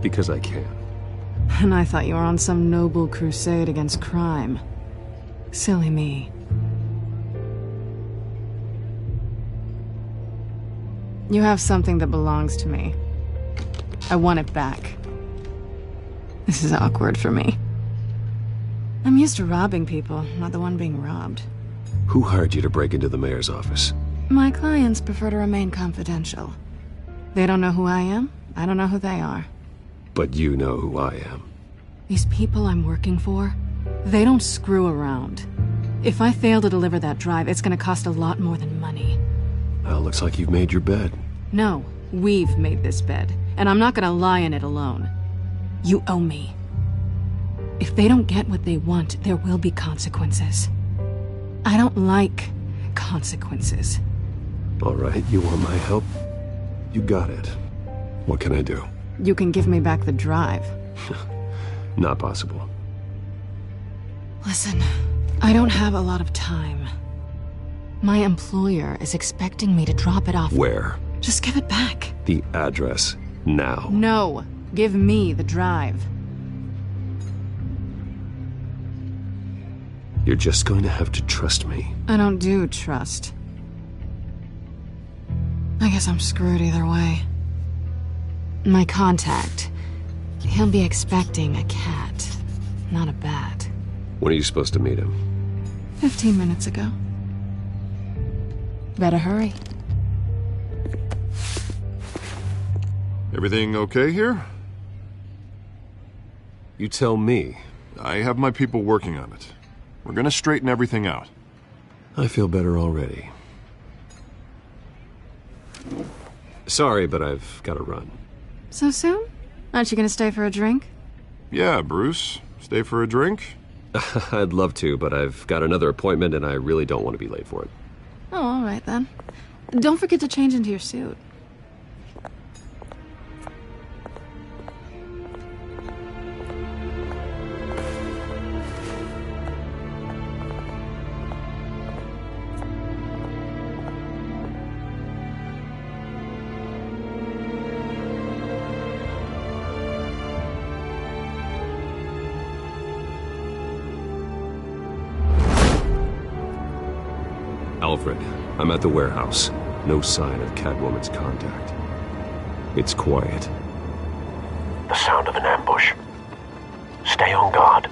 because I can. And I thought you were on some noble crusade against crime. Silly me. You have something that belongs to me. I want it back. This is awkward for me. I'm used to robbing people, not the one being robbed. Who hired you to break into the mayor's office? My clients prefer to remain confidential. They don't know who I am, I don't know who they are. But you know who I am. These people I'm working for, they don't screw around. If I fail to deliver that drive, it's gonna cost a lot more than money. Well, looks like you've made your bed. No, we've made this bed, and I'm not gonna lie in it alone. You owe me. If they don't get what they want, there will be consequences. I don't like consequences. All right, you want my help? You got it. What can I do? You can give me back the drive. Not possible. Listen, I don't have a lot of time. My employer is expecting me to drop it off. Where? Just give it back. The address, now. No, give me the drive. You're just going to have to trust me. I don't do trust. I guess I'm screwed either way. My contact, he'll be expecting a cat, not a bat. When are you supposed to meet him? 15 minutes ago. Better hurry. Everything okay here? You tell me. I have my people working on it. We're gonna straighten everything out. I feel better already. Sorry, but I've got to run. So soon? Aren't you gonna stay for a drink? Yeah, Bruce. Stay for a drink? I'd love to, but I've got another appointment and I really don't want to be late for it. Oh, all right then. Don't forget to change into your suit. Alfred, I'm at the warehouse. No sign of Catwoman's contact. It's quiet. The sound of an ambush. Stay on guard.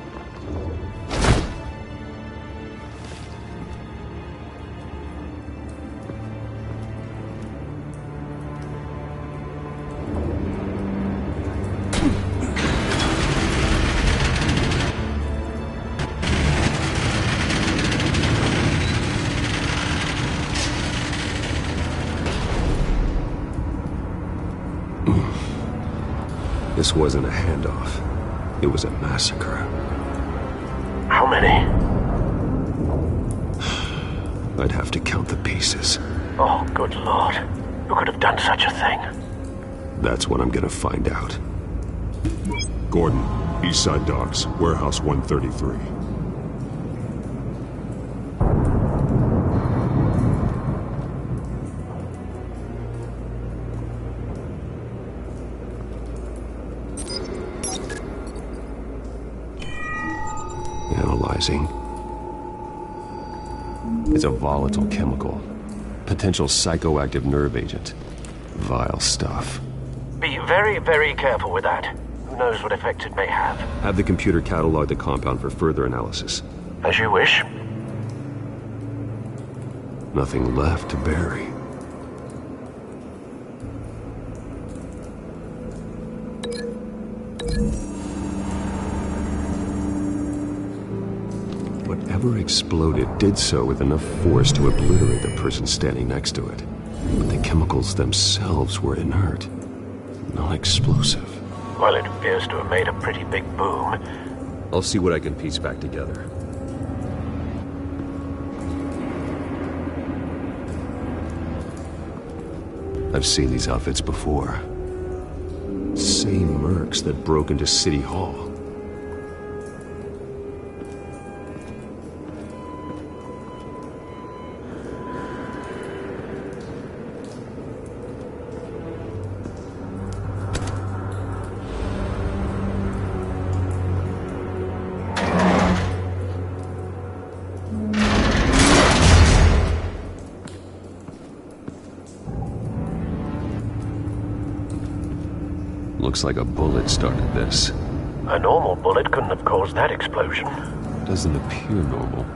This wasn't a handoff. It was a massacre. How many? I'd have to count the pieces. Oh, good Lord. Who could have done such a thing? That's what I'm gonna find out. Gordon, Eastside Docks, Warehouse 133. Analyzing. It's a volatile chemical. Potential psychoactive nerve agent. Vile stuff. Be very, very careful with that. Who knows what effect it may have? Have the computer catalog the compound for further analysis. As you wish. Nothing left to bury. Whatever exploded did so with enough force to obliterate the person standing next to it. But the chemicals themselves were inert, non-explosive. Well, it appears to have made a pretty big boom. I'll see what I can piece back together. I've seen these outfits before. Same mercs that broke into City Hall. Looks like a bullet started this. A normal bullet couldn't have caused that explosion. Doesn't appear normal.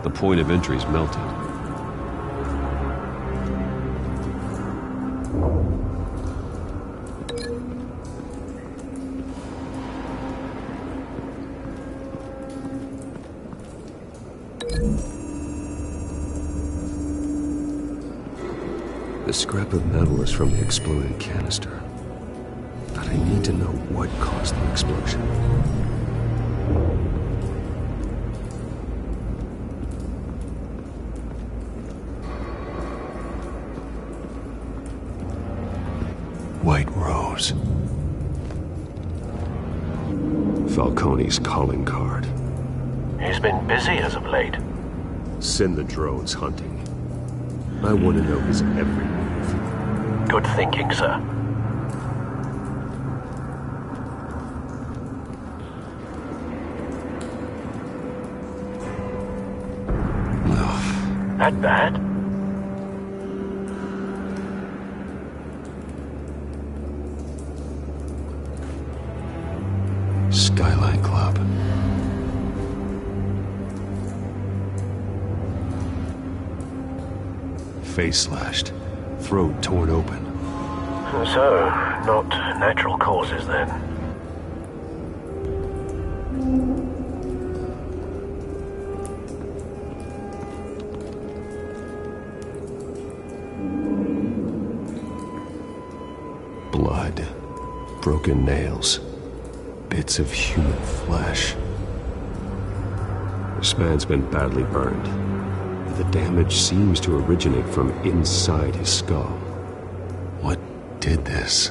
The point of entry's melted. The scrap of metal is from the exploded canister. But I need to know what caused the explosion. White Rose. Falcone's calling card. He's been busy as of late. Send the drones hunting. I want to know his every move. Good thinking, sir. That bad? Skyline Club. Face slashed, throat torn open. So, not natural causes then. Blood, broken nails, bits of human flesh. This man's been badly burned. The damage seems to originate from inside his skull. What did this?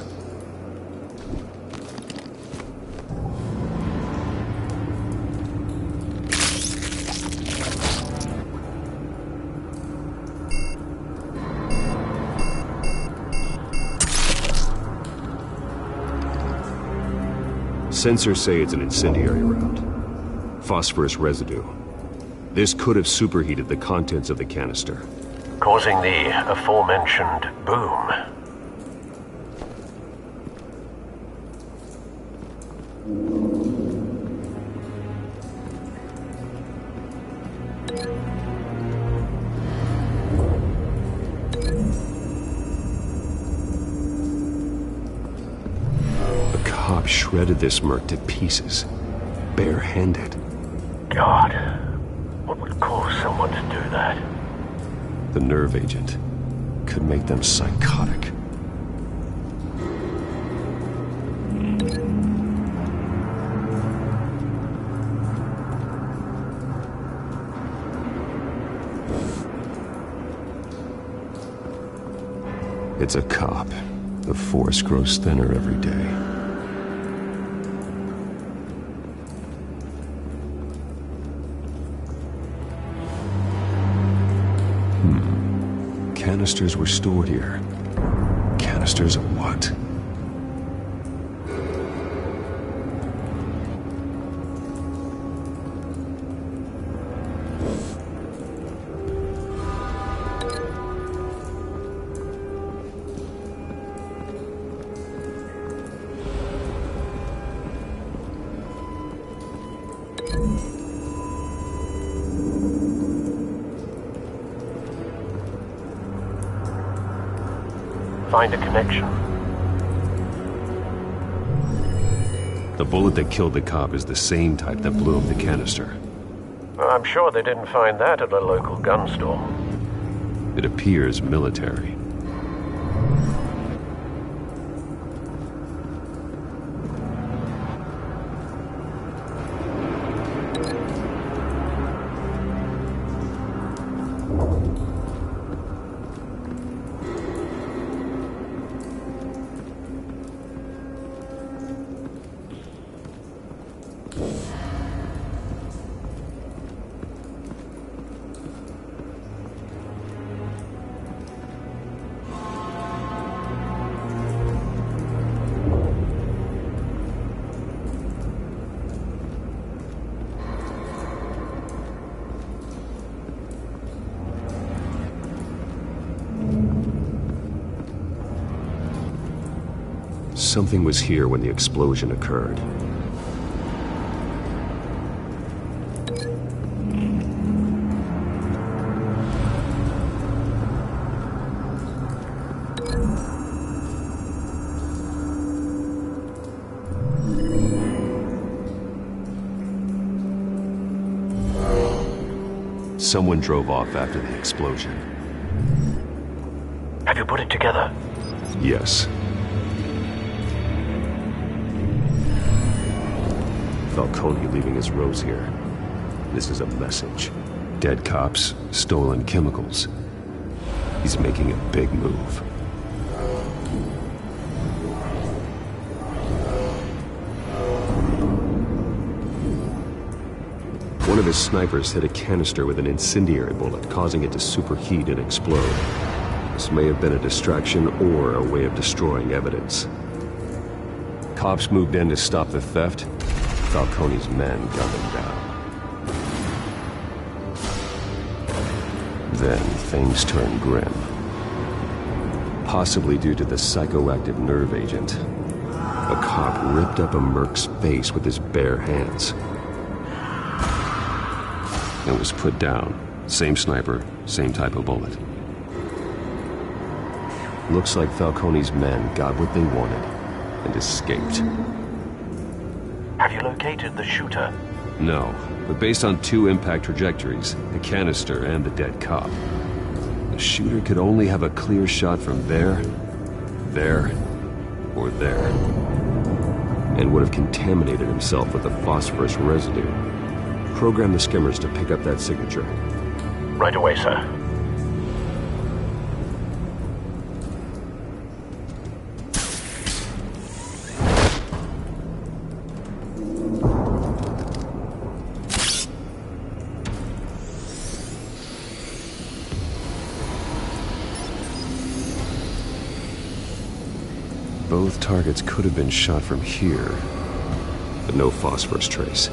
Sensors say it's an incendiary round. Phosphorus residue. This could have superheated the contents of the canister, causing the aforementioned boom. A cop shredded this merc to pieces, bare-handed. God. What would cause someone to do that? The nerve agent could make them psychotic. It's a cop. The force grows thinner every day. Canisters were stored here. Canisters of what? Find a connection. The bullet that killed the cop is the same type that blew up the canister. I'm sure they didn't find that at a local gun store. It appears military. Something was here when the explosion occurred. Someone drove off after the explosion. Have you put it together? Yes. Falcone leaving his rose here. This is a message. Dead cops, stolen chemicals. He's making a big move. One of his snipers hit a canister with an incendiary bullet, causing it to superheat and explode. This may have been a distraction or a way of destroying evidence. Cops moved in to stop the theft. Falcone's men gunned him down. Then things turned grim. Possibly due to the psychoactive nerve agent. A cop ripped up a merc's face with his bare hands. And was put down. Same sniper, same type of bullet. Looks like Falcone's men got what they wanted and escaped. Have you located the shooter? No, but based on two impact trajectories, the canister and the dead cop, the shooter could only have a clear shot from there, or there, and would have contaminated himself with the phosphorus residue. Program the skimmers to pick up that signature. Right away, sir. Both targets could have been shot from here, but no phosphorus trace.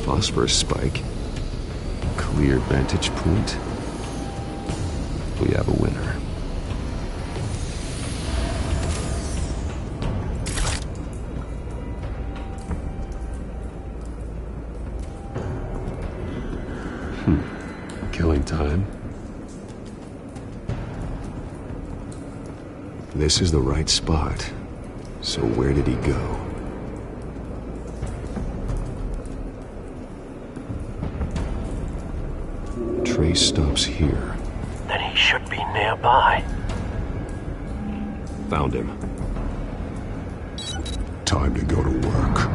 Phosphorus spike. Clear vantage point. We have a winner. Killing time. This is the right spot. So where did he go? Trace stops here. Then he should be nearby. Found him. Time to go to work.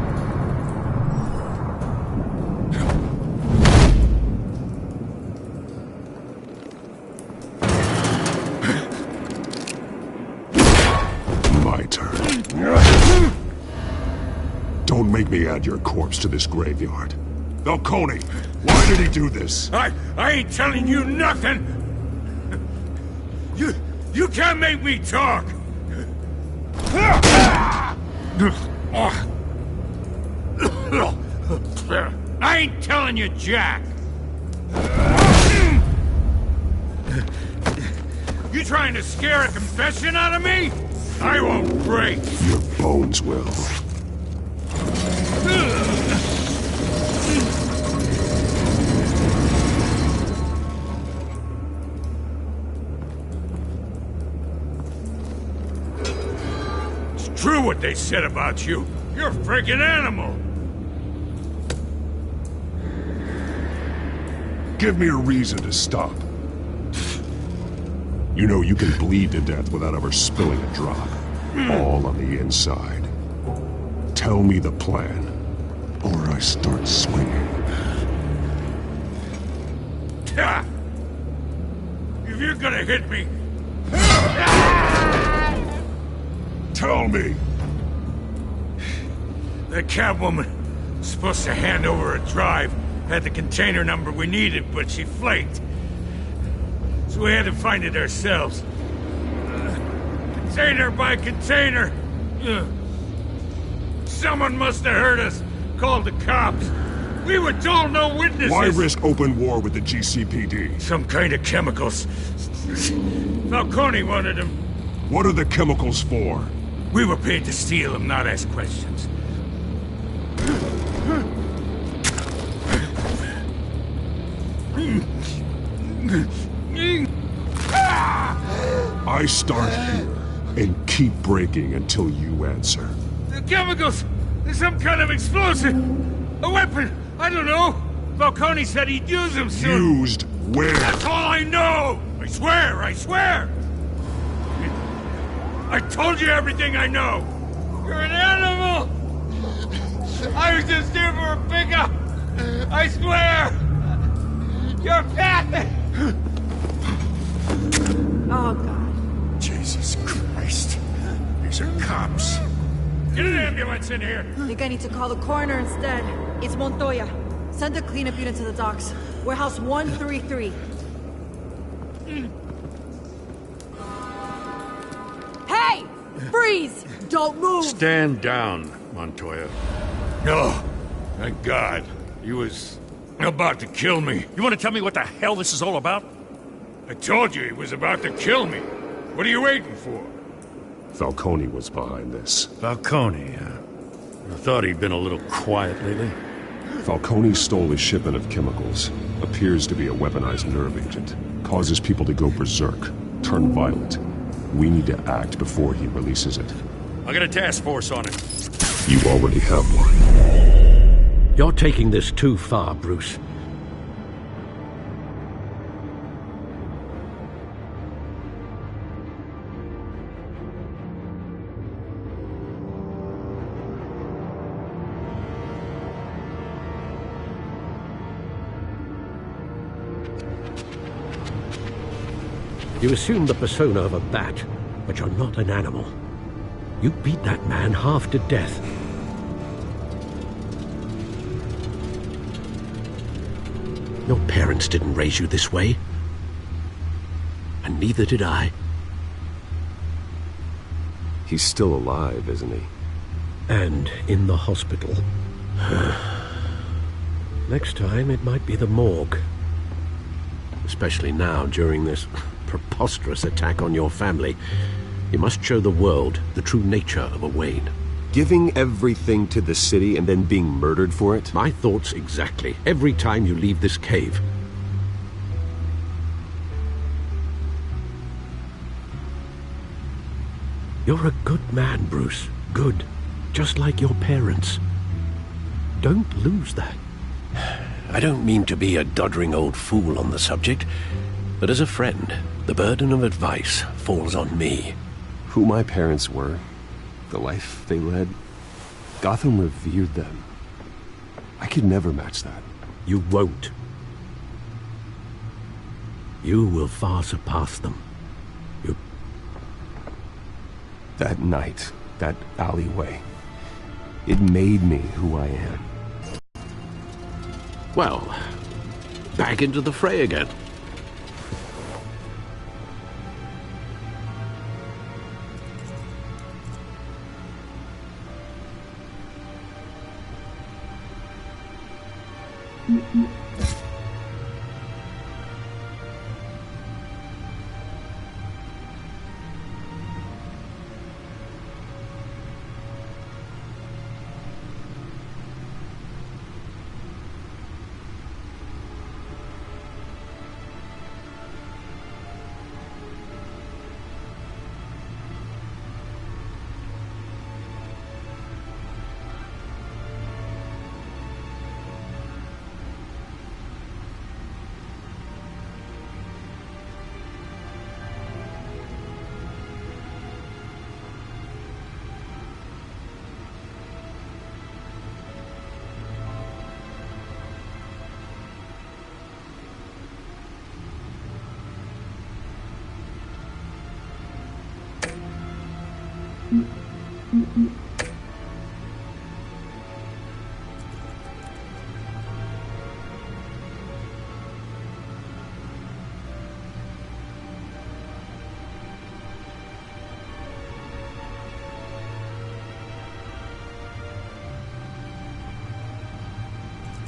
My turn. Don't make me add your corpse to this graveyard. Falcone, why did he do this? I ain't telling you nothing! You can't make me talk! I ain't telling you, Jack. You trying to scare a confession out of me? I won't break. Your bones will. It's true what they said about you. You're a freaking animal. Give me a reason to stop. You know you can bleed to death without ever spilling a drop. All on the inside. Tell me the plan, or I start swinging. If you're gonna hit me... Tell me! The cabwoman was supposed to hand over a drive. Had the container number we needed, but she flaked. So we had to find it ourselves. Container by container. Someone must have heard us. Called the cops. We were told no witnesses. Why risk open war with the GCPD? Some kind of chemicals. Falcone wanted them. What are the chemicals for? We were paid to steal them, not ask questions. I start here and keep breaking until you answer. The chemicals! There's some kind of explosive! A weapon! I don't know! Falcone said he'd use them soon! Used where? That's all I know! I swear! I swear! I told you everything I know! You're an animal! I was just here for a pickup! I swear! You're fat! Oh, God. Jesus Christ. These are cops. Get an ambulance in here! I think I need to call the coroner instead. It's Montoya. Send a cleanup unit to the docks. Warehouse 133. Hey! Freeze! Don't move! Stand down, Montoya. No. Thank God. He was about to kill me. You want to tell me what the hell this is all about? I told you he was about to kill me. What are you waiting for? Falcone was behind this. Falcone, I thought he'd been a little quiet lately. Falcone stole a shipment of chemicals. Appears to be a weaponized nerve agent. Causes people to go berserk, turn violent. We need to act before he releases it. I got a task force on it. You already have one. You're taking this too far, Bruce. You assume the persona of a bat, but you're not an animal. You beat that man half to death. Your parents didn't raise you this way. And neither did I. He's still alive, isn't he? And in the hospital. Next time, it might be the morgue. Especially now, during this preposterous attack on your family. You must show the world the true nature of a Wayne. Giving everything to the city and then being murdered for it? My thoughts exactly. Every time you leave this cave. You're a good man, Bruce. Good. Just like your parents. Don't lose that. I don't mean to be a doddering old fool on the subject, but as a friend, the burden of advice falls on me. Who my parents were, the life they led, Gotham revered them. I could never match that. You won't. You will far surpass them. That night, that alleyway, it made me who I am. Well, back into the fray again.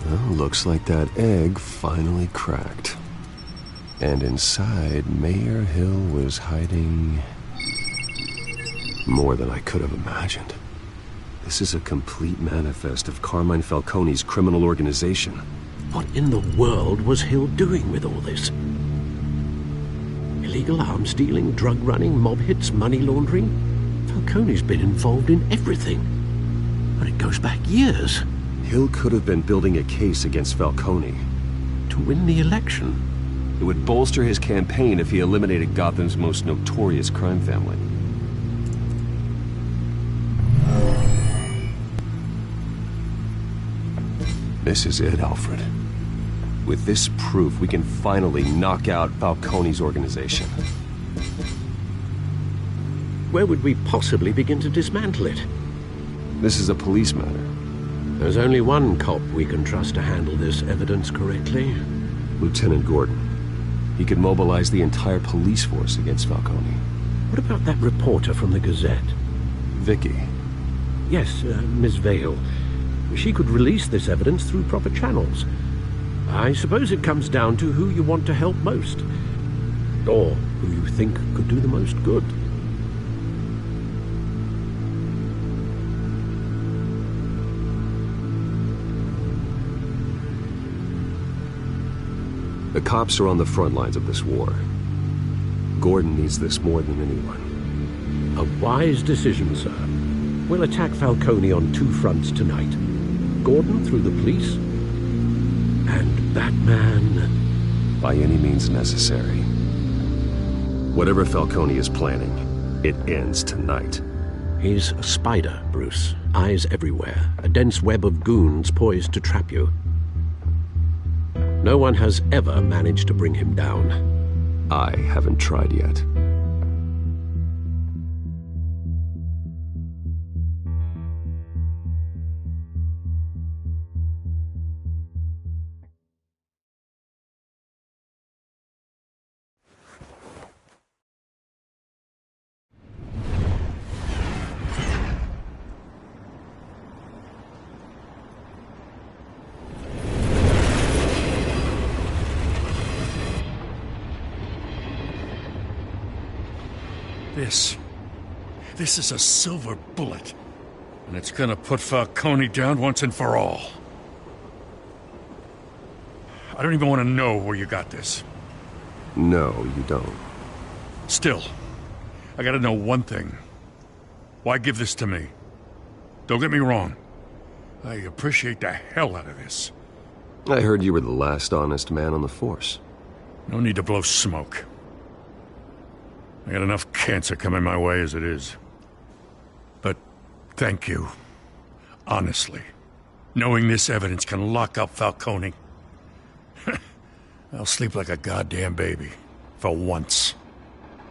Well, looks like that egg finally cracked. And inside, Mayor Hill was hiding more than I could have imagined. This is a complete manifest of Carmine Falcone's criminal organization. What in the world was Hill doing with all this? Illegal arms dealing, drug running, mob hits, money laundering? Falcone's been involved in everything. But it goes back years. Hill could have been building a case against Falcone. To win the election. It would bolster his campaign if he eliminated Gotham's most notorious crime family. This is it, Alfred. With this proof, we can finally knock out Falcone's organization. Where would we possibly begin to dismantle it? This is a police matter. There's only one cop we can trust to handle this evidence correctly. Lieutenant Gordon. He could mobilize the entire police force against Falcone. What about that reporter from the Gazette? Vicky. Yes, Miss Vale. She could release this evidence through proper channels. I suppose it comes down to who you want to help most. Or who you think could do the most good. The cops are on the front lines of this war. Gordon needs this more than anyone. A wise decision, sir. We'll attack Falcone on two fronts tonight. Gordon through the police, and Batman by any means necessary. Whatever Falcone is planning, it ends tonight. He's a spider, Bruce. Eyes everywhere. A dense web of goons poised to trap you. No one has ever managed to bring him down. I haven't tried yet. This is a silver bullet. And it's gonna put Falcone down once and for all. I don't even want to know where you got this. No, you don't. Still, I gotta know one thing. Why give this to me? Don't get me wrong. I appreciate the hell out of this. I heard you were the last honest man on the force. No need to blow smoke. I got enough cancer coming my way as it is. But thank you. Honestly. Knowing this evidence can lock up Falcone. I'll sleep like a goddamn baby. For once.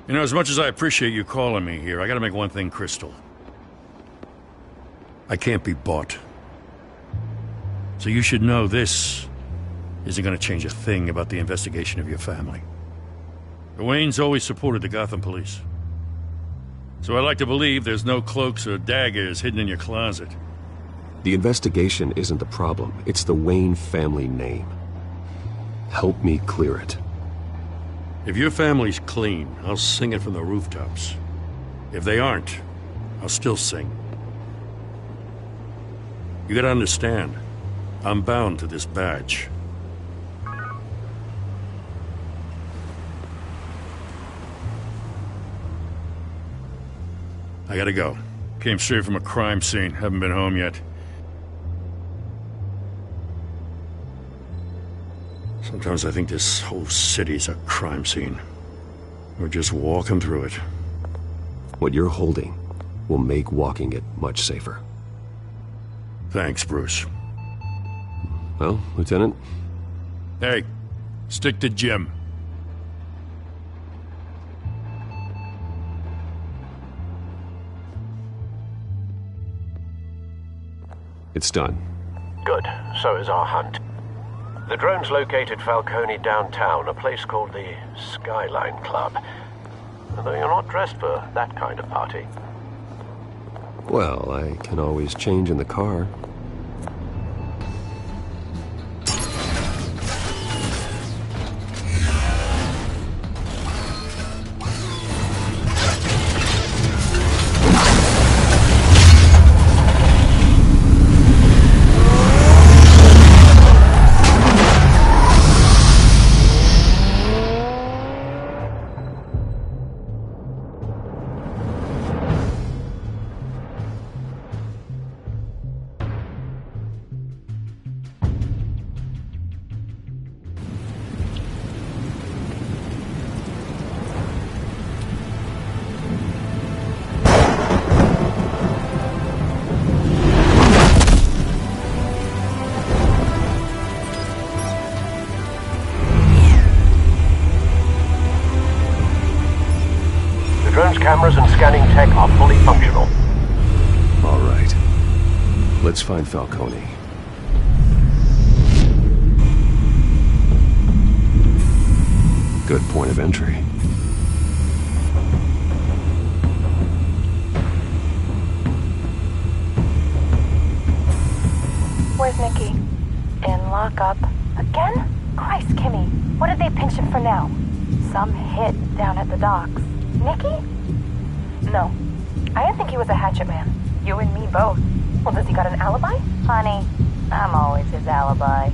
You know, as much as I appreciate you calling me here, I gotta make one thing crystal. I can't be bought. So you should know this isn't gonna change a thing about the investigation of your family. The Waynes always supported the Gotham police. So I like to believe there's no cloaks or daggers hidden in your closet. The investigation isn't the problem. It's the Wayne family name. Help me clear it. If your family's clean, I'll sing it from the rooftops. If they aren't, I'll still sing. You gotta understand, I'm bound to this badge. I gotta go. Came straight from a crime scene. Haven't been home yet. Sometimes I think this whole city's a crime scene. We're just walking through it. What you're holding will make walking it much safer. Thanks, Bruce. Well, Lieutenant? Hey, stick to Jim. It's done. Good. So is our hunt. The drone's located Falcone downtown, a place called the Skyline Club. Although you're not dressed for that kind of party. Well, I can always change in the car. Cameras and scanning tech are fully functional. All right. Let's find Falcone. Good point of entry. Where's Nicky? In lockup. Again? Christ, Kimmy. What did they pinch him for now? Some hit down at the docks. Nicky? No. I didn't think he was a hatchet man. You and me both. Well, does he got an alibi? Honey, I'm always his alibi.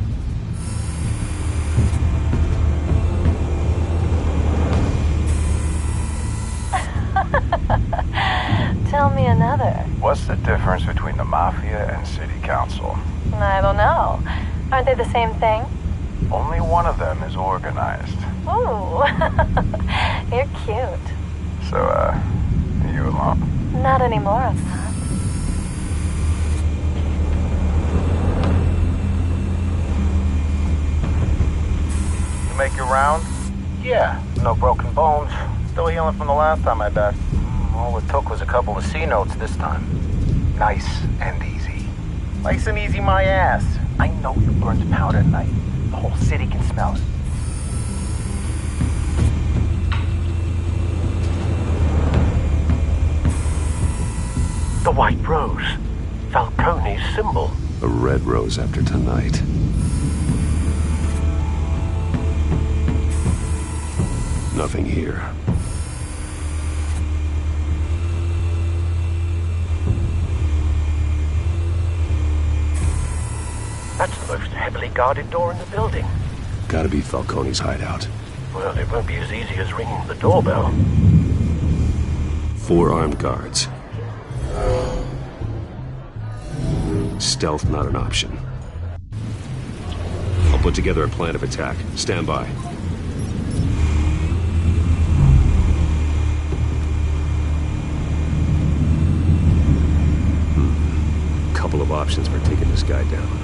Tell me another. What's the difference between the Mafia and City Council? I don't know. Aren't they the same thing? Only one of them is organized. Ooh. You're cute. So, are you alone? Not anymore, son. You make your round? Yeah, no broken bones. Still healing from the last time I died. All it took was a couple of C notes this time. Nice and easy. Nice and easy my ass. I know you burned powder at night. The whole city can smell it. The white rose. Falcone's symbol. A red rose after tonight. Nothing here. That's the most heavily guarded door in the building. Gotta be Falcone's hideout. Well, it won't be as easy as ringing the doorbell. 4 armed guards. Stealth not an option. I'll put together a plan of attack. Stand by. Couple of options for taking this guy down.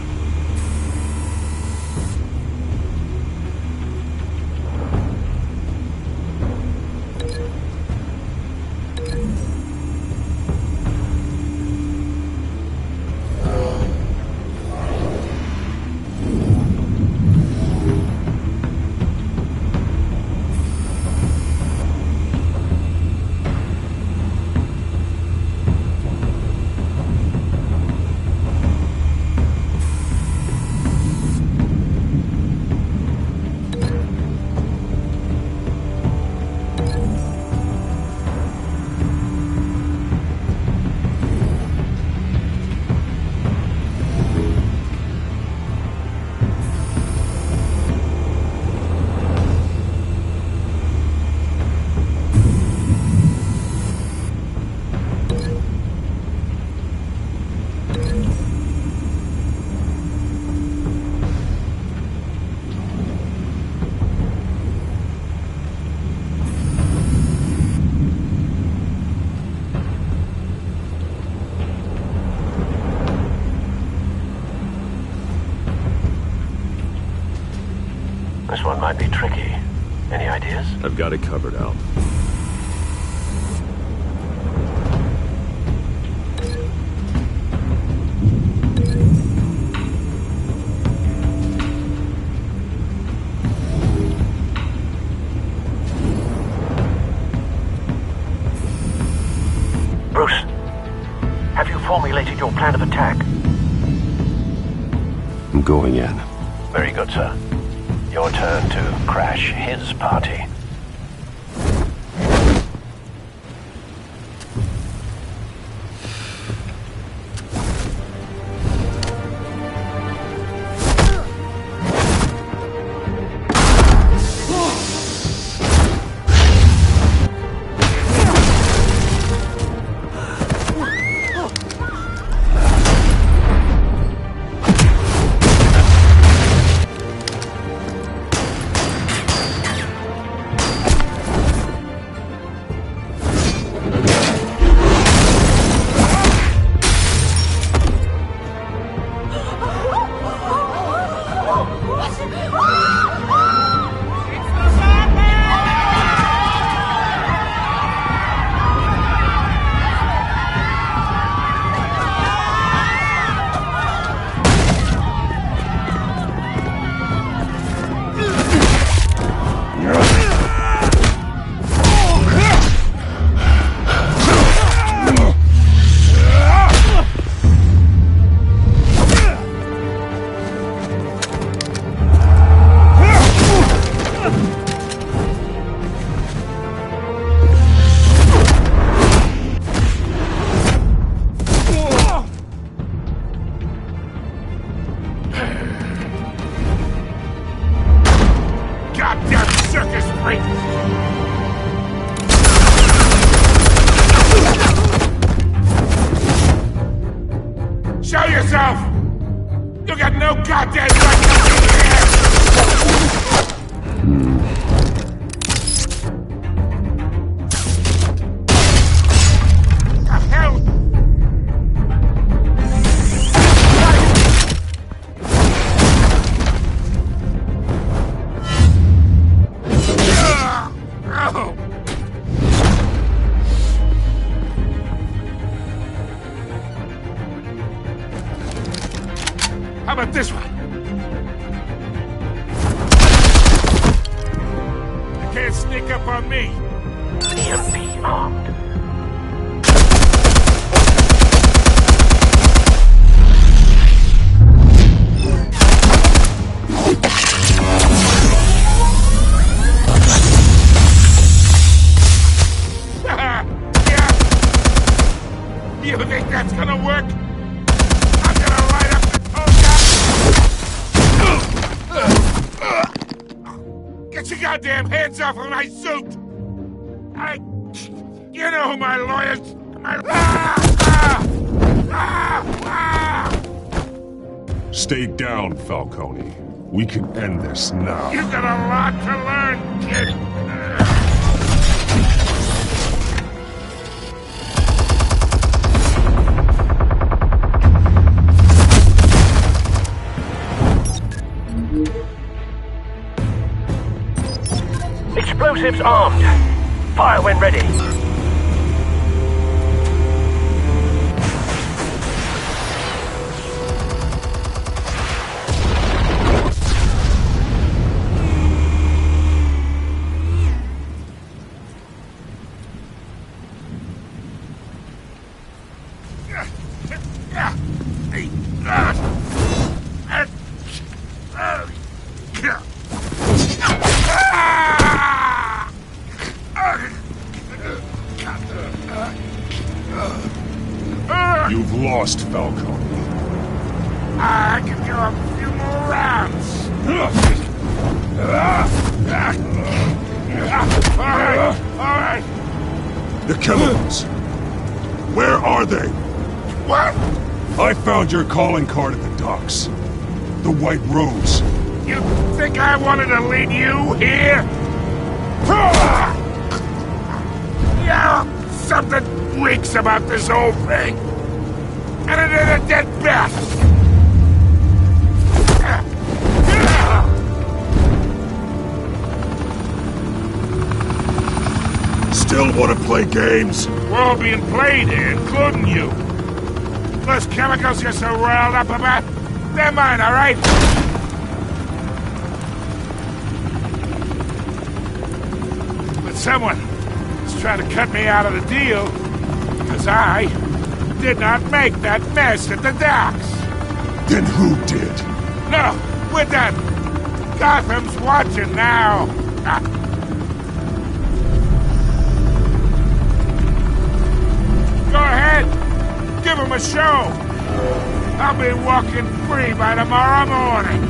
might be tricky. Any ideas? I've got it covered, Al. Bruce, have you formulated your plan of attack? I'm going in. Very good, sir. Your turn to crash his party. Show yourself! You got no goddamn right to be here! The hell? How about this one? You can't sneak up on me. EMP armed. Yeah. You think that's gonna work? I'm gonna light up the Get your goddamn hands off of my suit! You know who my lawyers... Stay down, Falcone. We can end this now. You got a lot to learn, kid. Explosives armed. Fire when ready. You've lost, Falcone. I can do a few more rounds. All right. The chemicals. Where are they? What? I found your calling card at the docks. The White Rose. You think I wanted to lead you here? Yeah, something reeks about this whole thing. And it ain't a dead bat. want to play games? We're all being played here, including you. Those chemicals you're so riled up about, they're mine, all right? But someone is trying to cut me out of the deal, because I did not make that mess at the docks. Then who did? No, we're done. Gotham's watching now. Go ahead. Give him a show. I'll be walking free by tomorrow morning.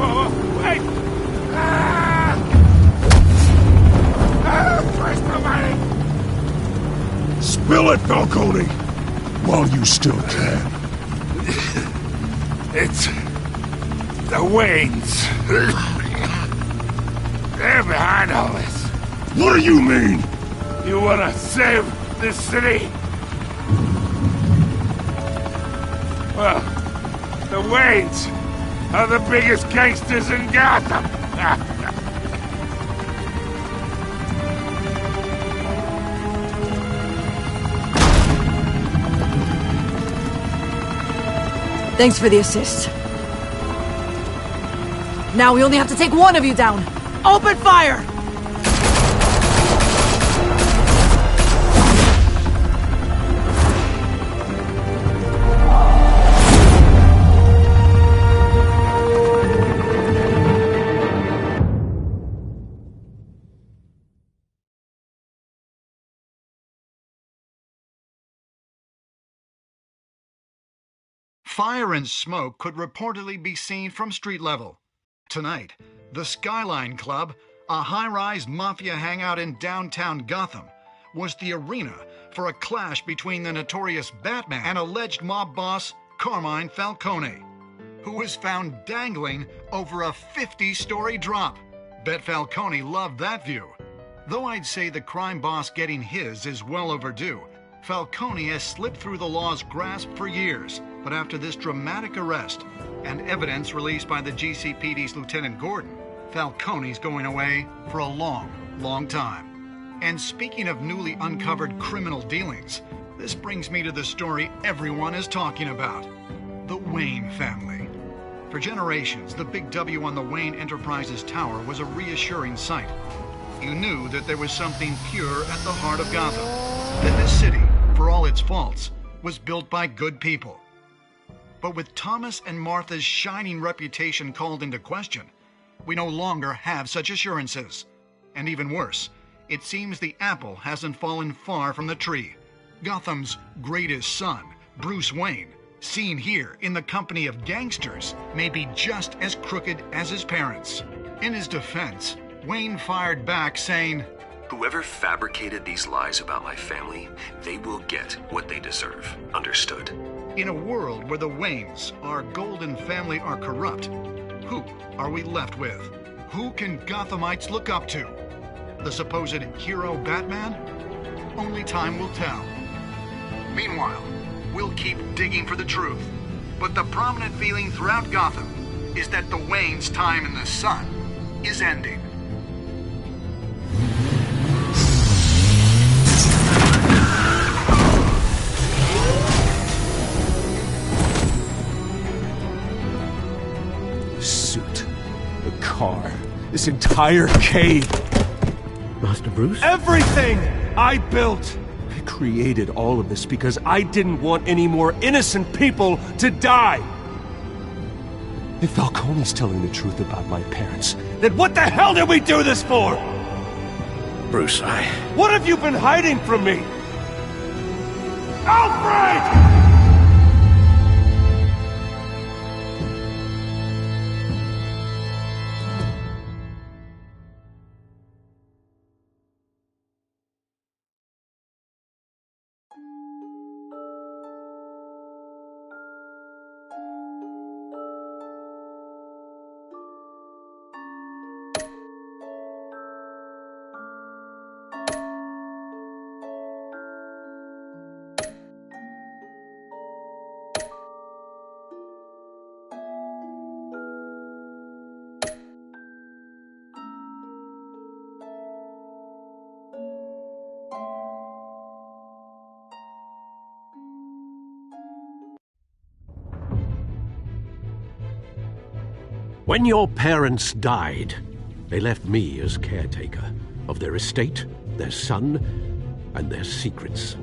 Oh, wait. Christ almighty. Spill it, Falcone! While you still can. It's the Waynes. They're behind all this. What do you mean? You want to save this city? Well, the Waynes are the biggest gangsters in Gotham. Thanks for the assist. Now we only have to take one of you down. Open fire! Fire and smoke could reportedly be seen from street level. Tonight, the Skyline Club, a high-rise mafia hangout in downtown Gotham, was the arena for a clash between the notorious Batman and alleged mob boss Carmine Falcone, who was found dangling over a 50-story drop. Bet Falcone loved that view. Though I'd say the crime boss getting his is well overdue, Falcone has slipped through the law's grasp for years. But after this dramatic arrest and evidence released by the GCPD's Lieutenant Gordon, Falcone's going away for a long, long time. And speaking of newly uncovered criminal dealings, this brings me to the story everyone is talking about: the Wayne family. For generations, the big W on the Wayne Enterprises Tower was a reassuring sight. You knew that there was something pure at the heart of Gotham, that this city, for all its faults, was built by good people. But with Thomas and Martha's shining reputation called into question, we no longer have such assurances. And even worse, it seems the apple hasn't fallen far from the tree. Gotham's greatest son, Bruce Wayne, seen here in the company of gangsters, may be just as crooked as his parents. In his defense, Wayne fired back saying, "Whoever fabricated these lies about my family, they will get what they deserve. Understood?" In a world where the Waynes, our golden family, are corrupt, who are we left with? Who can Gothamites look up to? The supposed hero Batman? Only time will tell. Meanwhile, we'll keep digging for the truth. But the prominent feeling throughout Gotham is that the Waynes' time in the sun is ending. Suit, the car, this entire cave. Master Bruce? Everything I built! I created all of this because I didn't want any more innocent people to die! If Falcone's telling the truth about my parents, then what the hell did we do this for? Bruce, What have you been hiding from me? Alfred! When your parents died, they left me as caretaker of their estate, their son, and their secrets.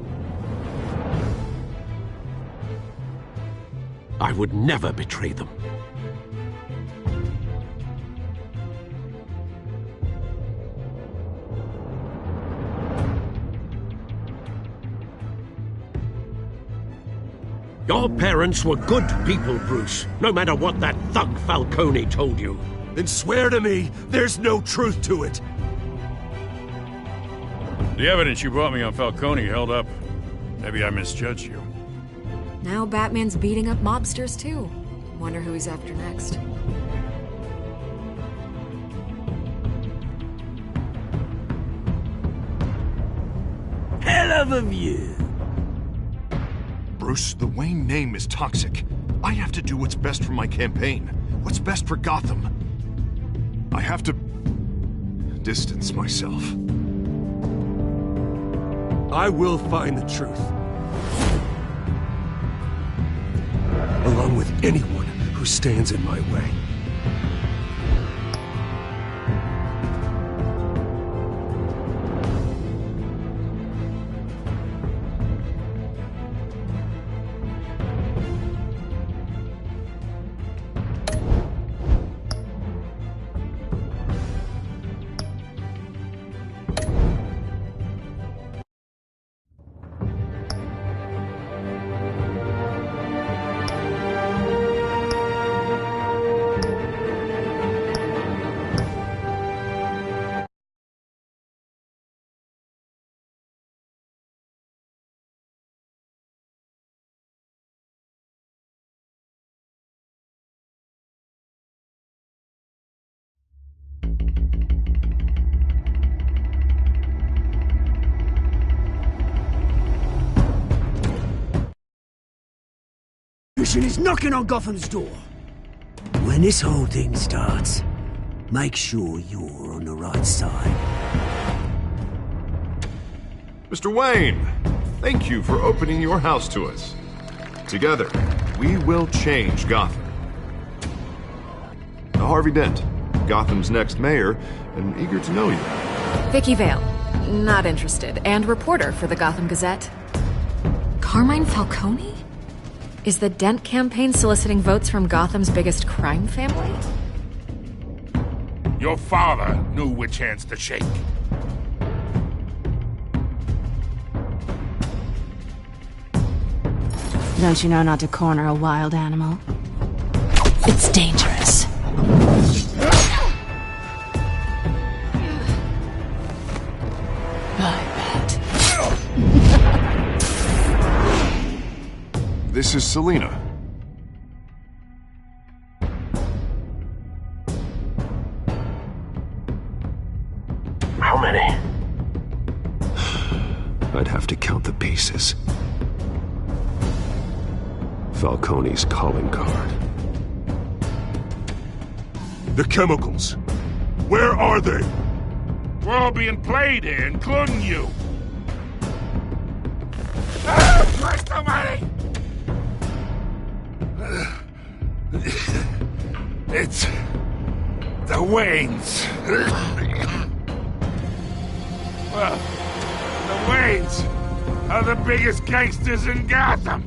I would never betray them. Your parents were good people, Bruce, no matter what that thug Falcone told you. Then swear to me there's no truth to it. The evidence you brought me on Falcone held up. Maybe I misjudged you. Now Batman's beating up mobsters, too. Wonder who he's after next. Hell of a view. Bruce, the Wayne name is toxic. I have to do what's best for my campaign. What's best for Gotham. I have to distance myself. I will find the truth. Along with anyone who stands in my way. Is knocking on Gotham's door. When this whole thing starts, make sure you're on the right side. Mr. Wayne, thank you for opening your house to us. Together, we will change Gotham. Now, Harvey Dent, Gotham's next mayor, and eager to know you. Vicky Vale, not interested, and reporter for the Gotham Gazette. Carmine Falcone? Is the Dent campaign soliciting votes from Gotham's biggest crime family? Your father knew which hands to shake. Don't you know not to corner a wild animal? It's dangerous. This is Selina. How many? I'd have to count the pieces. Falcone's calling card. The chemicals. Where are they? We're all being played here, including you. Ah, Christ almighty! It's the Waynes. Well, the Waynes are the biggest gangsters in Gotham.